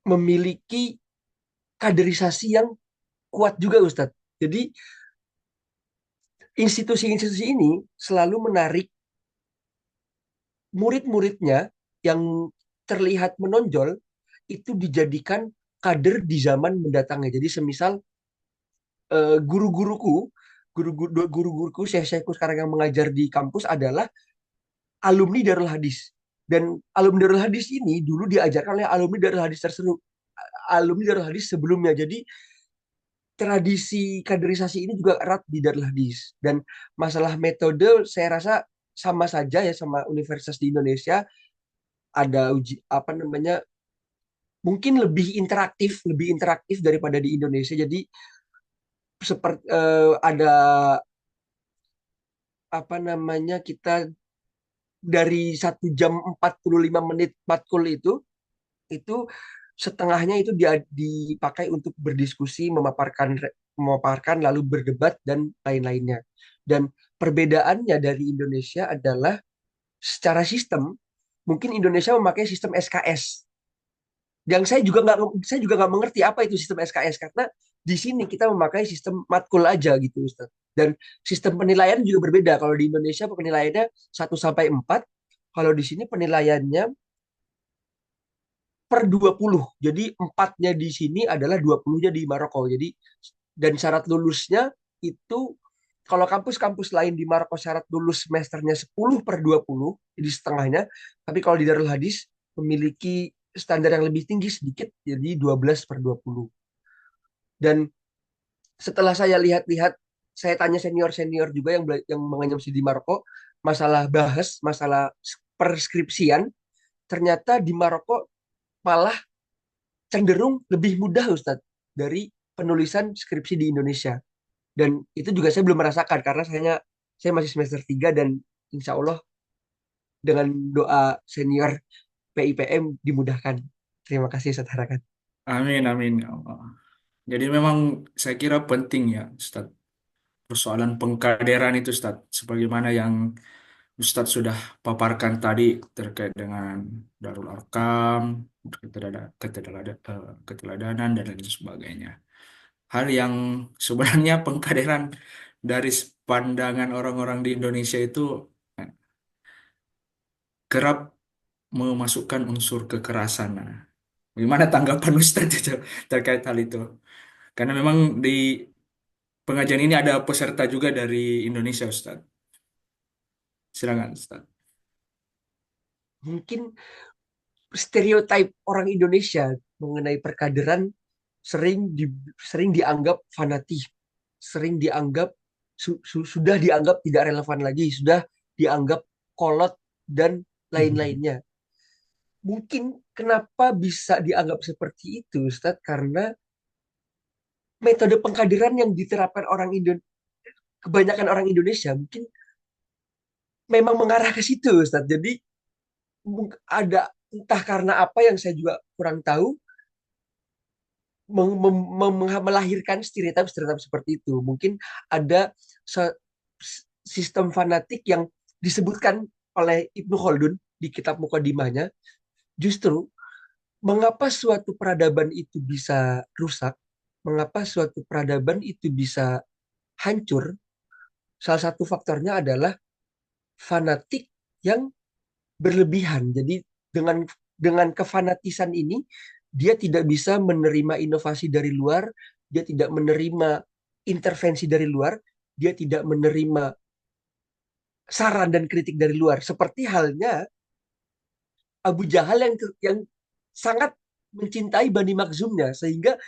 memiliki kaderisasi yang kuat juga, Ustadz. Jadi institusi-institusi ini selalu menarik murid-muridnya yang terlihat menonjol itu dijadikan kader di zaman mendatangnya. Jadi semisal guru-guruku, guru-guruku, syekh-syekhku sekarang yang mengajar di kampus adalah alumni Darul Hadis. Dan alumni Darul Hadis ini dulu diajarkan oleh alumni Darul Hadis tersebut, alumni Darul Hadis sebelumnya. Jadi tradisi kaderisasi ini juga erat di Darul Hadis. Dan masalah metode saya rasa sama saja ya sama universitas di Indonesia. Ada uji apa namanya, mungkin lebih interaktif daripada di Indonesia. Jadi seperti ada apa namanya, kita dari 1 jam 45 menit matkul itu setengahnya itu dipakai untuk berdiskusi, memaparkan lalu berdebat dan lain-lainnya. Dan perbedaannya dari Indonesia adalah secara sistem, mungkin Indonesia memakai sistem SKS. Yang saya juga nggak mengerti apa itu sistem SKS karena di sini kita memakai sistem matkul aja gitu Ustaz. Dan sistem penilaian juga berbeda. Kalau di Indonesia penilaiannya 1 sampai 4, kalau di sini penilaiannya per 20. Jadi empatnya di sini adalah 20-nya di Maroko. Jadi dan syarat lulusnya itu kalau kampus-kampus lain di Maroko syarat lulus semesternya 10/20, jadi setengahnya. Tapi kalau di Darul Hadis memiliki standar yang lebih tinggi sedikit, jadi 12/20. Dan setelah saya lihat-lihat, saya tanya senior-senior juga yang mengenyam di Maroko, masalah perskripsian, ternyata di Maroko malah cenderung lebih mudah Ustadz dari penulisan skripsi di Indonesia. Dan itu juga saya belum merasakan karena saya masih semester 3 dan insya Allah dengan doa senior PIPM dimudahkan. Terima kasih Ustadz Harakat. Amin, amin, ya Allah. Jadi memang saya kira penting ya, Ustaz, persoalan pengkaderan itu, Ustaz, sebagaimana yang Ustadz sudah paparkan tadi terkait dengan Darul Arkam, keteladanan, dan lain sebagainya. Hal yang sebenarnya pengkaderan dari pandangan orang-orang di Indonesia itu eh, kerap memasukkan unsur kekerasan. Nah, bagaimana tanggapan Ustadz itu terkait hal itu? Karena memang di pengajian ini ada peserta juga dari Indonesia, Ustadz. Silakan, Ustadz. Mungkin stereotip orang Indonesia mengenai perkaderan sering di, sering dianggap fanatik, sering dianggap sudah dianggap tidak relevan lagi, sudah dianggap kolot dan lain-lainnya. Mungkin kenapa bisa dianggap seperti itu, Ustadz? Karena metode pengkaderan yang diterapkan kebanyakan orang Indonesia mungkin memang mengarah ke situ, Ustadz. Jadi ada entah karena apa yang saya juga kurang tahu, melahirkan stereotip-stereotip seperti itu. Mungkin ada sistem fanatik yang disebutkan oleh Ibnu Khaldun di kitab Muqaddimahnya. Justru mengapa suatu peradaban itu bisa rusak, mengapa suatu peradaban itu bisa hancur, salah satu faktornya adalah fanatik yang berlebihan. Jadi dengan kefanatisan ini dia tidak bisa menerima inovasi dari luar, dia tidak menerima intervensi dari luar, dia tidak menerima saran dan kritik dari luar. Seperti halnya Abu Jahal yang sangat mencintai Bani Makhzumnya sehingga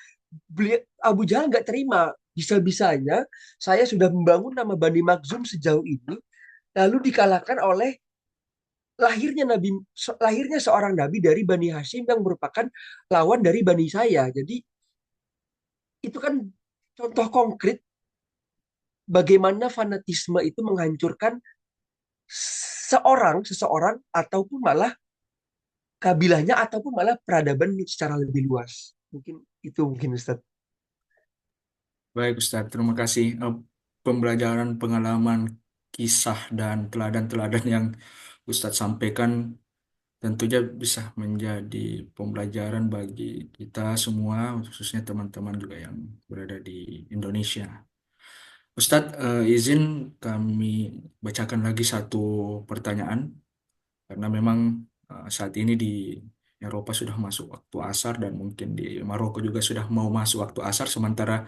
Abu Jahal nggak terima bisa-bisanya saya sudah membangun nama Bani Makhzum sejauh ini lalu dikalahkan oleh lahirnya seorang nabi dari Bani Hashim yang merupakan lawan dari Bani saya. Jadi itu kan contoh konkret bagaimana fanatisme itu menghancurkan seseorang ataupun malah kabilahnya ataupun malah peradaban secara lebih luas. Mungkin itu mungkin Ustaz. Baik, Ustadz. Terima kasih. Pembelajaran pengalaman, kisah, dan teladan-teladan yang Ustadz sampaikan tentunya bisa menjadi pembelajaran bagi kita semua, khususnya teman-teman juga yang berada di Indonesia. Ustadz, izin kami bacakan lagi satu pertanyaan, karena memang saat ini di Eropa sudah masuk waktu asar dan mungkin di Maroko juga sudah mau masuk waktu asar, sementara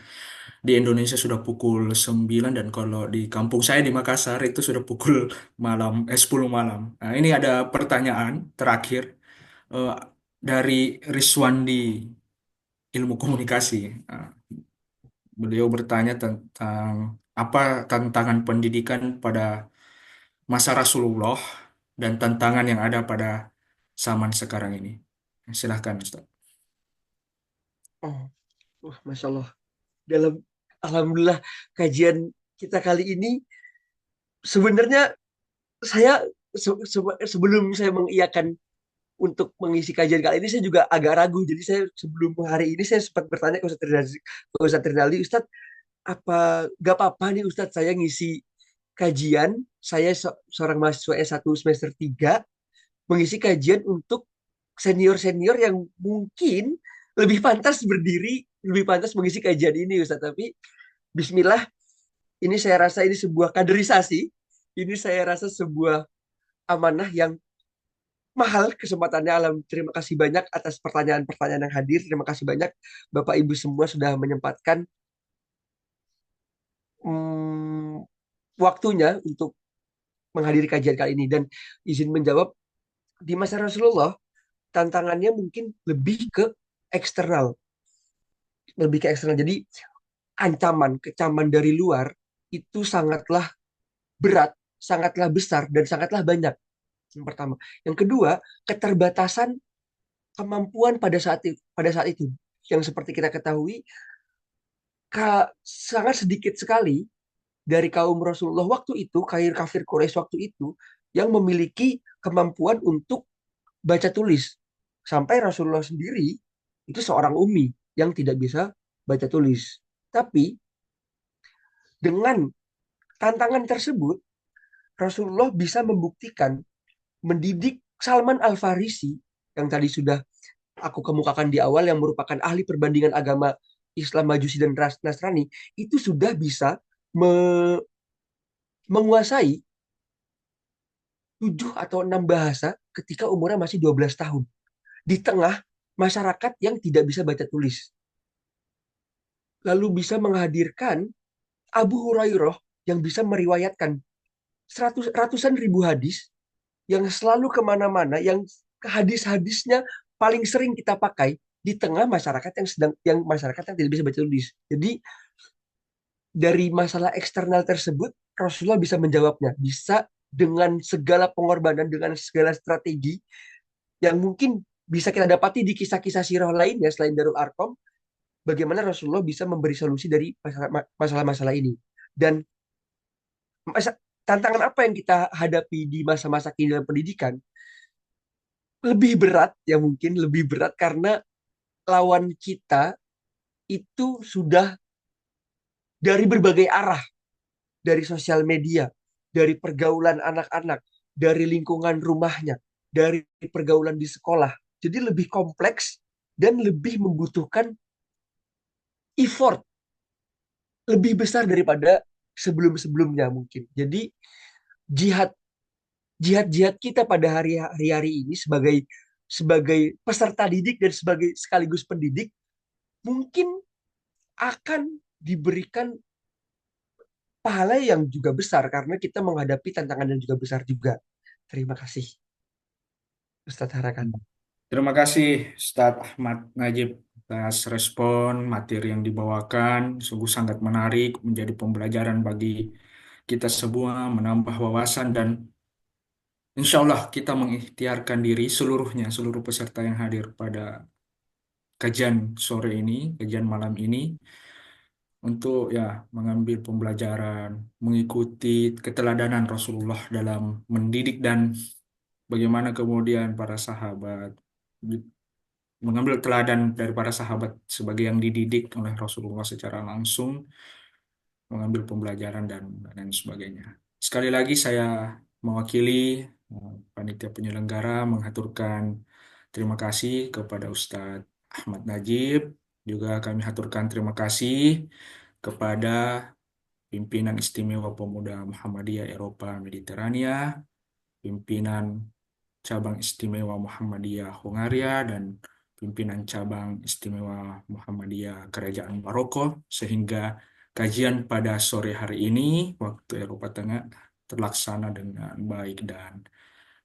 di Indonesia sudah pukul 9 dan kalau di kampung saya di Makassar itu sudah pukul 10 malam. Nah, ini ada pertanyaan terakhir eh, dari Riswandi Ilmu Komunikasi. Nah, beliau bertanya tentang apa tantangan pendidikan pada masa Rasulullah dan tantangan yang ada pada zaman sekarang ini. Silahkan, Ustaz. Oh, Masya Allah. Dalam Alhamdulillah kajian kita kali ini sebenarnya saya sebelum saya mengiyakan untuk mengisi kajian kali ini saya juga agak ragu. Jadi saya sebelum hari ini saya sempat bertanya ke Ustadz Rinaldi, Ustadz apa gak apa-apa nih Ustadz saya ngisi kajian, saya seorang mahasiswa S1 semester 3 mengisi kajian untuk senior-senior yang mungkin lebih pantas berdiri, lebih pantas mengisi kajian ini Ustaz. Tapi Bismillah, ini saya rasa ini sebuah kaderisasi, ini saya rasa sebuah amanah yang mahal kesempatannya. Alam, terima kasih banyak atas pertanyaan-pertanyaan yang hadir. Terima kasih banyak Bapak Ibu semua sudah menyempatkan hmm, waktunya untuk menghadiri kajian kali ini dan izin menjawab di masa Rasulullah tantangannya mungkin lebih ke eksternal. Jadi kecaman dari luar itu sangatlah berat, sangatlah besar dan sangatlah banyak. Yang pertama, yang kedua, keterbatasan kemampuan pada saat itu yang seperti kita ketahui sangat sedikit sekali dari kaum Rasulullah waktu itu, kafir kafir Quraisy waktu itu yang memiliki kemampuan untuk baca tulis. Sampai Rasulullah sendiri itu seorang ummi yang tidak bisa baca tulis. Tapi dengan tantangan tersebut, Rasulullah bisa membuktikan mendidik Salman Al-Farisi yang tadi sudah aku kemukakan di awal yang merupakan ahli perbandingan agama Islam Majusi dan Nasrani itu sudah bisa me- menguasai 7 atau 6 bahasa ketika umurnya masih 12 tahun di tengah masyarakat yang tidak bisa baca tulis. Lalu bisa menghadirkan Abu Hurairah yang bisa meriwayatkan ratusan ribu hadis yang selalu kemana-mana, yang hadis-hadisnya paling sering kita pakai di tengah masyarakat yang masyarakat yang tidak bisa baca tulis. Jadi dari masalah eksternal tersebut Rasulullah bisa menjawabnya, bisa dengan segala pengorbanan, dengan segala strategi yang mungkin bisa kita dapati di kisah-kisah sirah lainnya selain Darul Arkom, bagaimana Rasulullah bisa memberi solusi dari masalah-masalah ini. Dan masa, tantangan apa yang kita hadapi di masa-masa kini dalam pendidikan lebih berat, ya mungkin lebih berat karena lawan kita itu sudah dari berbagai arah, dari sosial media, dari pergaulan anak-anak, dari lingkungan rumahnya, dari pergaulan di sekolah. Jadi lebih kompleks dan lebih membutuhkan effort lebih besar daripada sebelum-sebelumnya mungkin. Jadi jihad jihad kita pada hari-hari ini sebagai sebagai peserta didik dan sebagai sekaligus pendidik mungkin akan diberikan pahala yang juga besar karena kita menghadapi tantangan yang juga besar juga. Terima kasih, Ustadz Harakat. Terima kasih Ustadz Ahmad Najib atas respon materi yang dibawakan. Sungguh sangat menarik, menjadi pembelajaran bagi kita semua, menambah wawasan dan insya Allah kita mengikhtiarkan diri seluruhnya, seluruh peserta yang hadir pada kajian sore ini, kajian malam ini, untuk ya mengambil pembelajaran, mengikuti keteladanan Rasulullah dalam mendidik dan bagaimana kemudian para sahabat mengambil teladan dari para sahabat sebagai yang dididik oleh Rasulullah secara langsung, mengambil pembelajaran dan lain sebagainya. Sekali lagi saya mewakili panitia penyelenggara mengaturkan terima kasih kepada Ustadz Ahmad Najib. Juga kami haturkan terima kasih kepada pimpinan istimewa pemuda Muhammadiyah Eropa Mediterania, pimpinan cabang istimewa Muhammadiyah Hongaria, dan pimpinan cabang istimewa Muhammadiyah Kerajaan Maroko, sehingga kajian pada sore hari ini waktu Eropa Tengah terlaksana dengan baik dan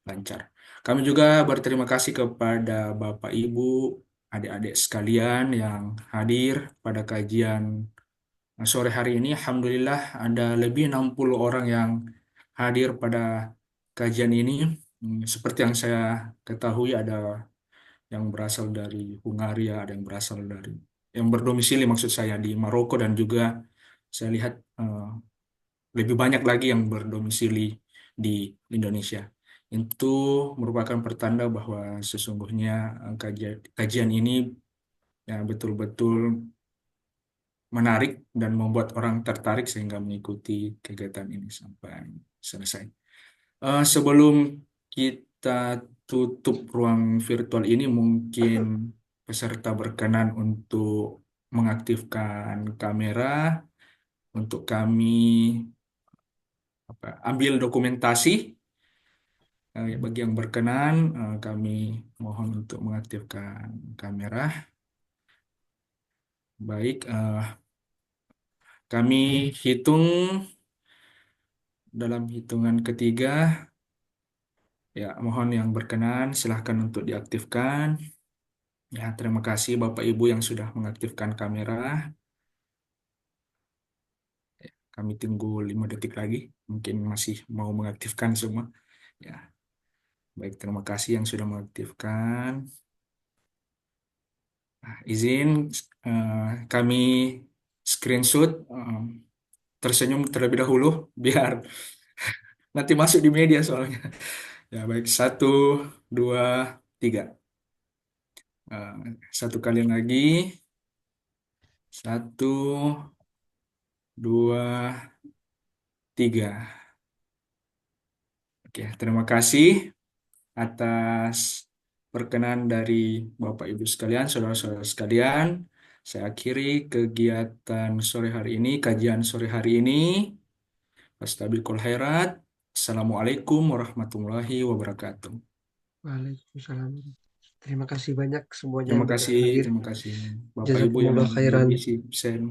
lancar. Kami juga berterima kasih kepada Bapak Ibu, adik-adik sekalian yang hadir pada kajian sore hari ini. Alhamdulillah ada lebih 60 orang yang hadir pada kajian ini. Seperti yang saya ketahui ada yang berasal dari Hungaria, ada yang berasal dari yang berdomisili maksud saya di Maroko, dan juga saya lihat lebih banyak lagi yang berdomisili di Indonesia. Itu merupakan pertanda bahwa sesungguhnya kajian ini ya betul-betul menarik dan membuat orang tertarik sehingga mengikuti kegiatan ini sampai selesai. Sebelum kita tutup ruang virtual ini, mungkin peserta berkenan untuk mengaktifkan kamera untuk kami ambil dokumentasi. Bagi yang berkenan, kami mohon untuk mengaktifkan kamera. Baik, kami hitung dalam hitungan ketiga. Ya, mohon yang berkenan silahkan untuk diaktifkan. Ya, terima kasih Bapak Ibu yang sudah mengaktifkan kamera. Kami tunggu 5 detik lagi. Mungkin masih mau mengaktifkan semua. Ya, baik, terima kasih yang sudah mengaktifkan. Nah, izin kami screenshot, tersenyum terlebih dahulu biar nanti masuk di media soalnya. Ya, baik, 1, 2, 3. Eh, Satu kali lagi. 1, 2, 3. Oke, terima kasih atas perkenan dari Bapak Ibu sekalian, saudara-saudara sekalian. Saya akhiri kegiatan sore hari ini, kajian sore hari ini. Fastabiqul khairat. Assalamualaikum warahmatullahi wabarakatuh. Waalaikumsalam. Terima kasih banyak semuanya Terima yang sudah kasih, hadir. terima kasih. Bapak Ibu yang Jazakumullah khairan. mengisi absen.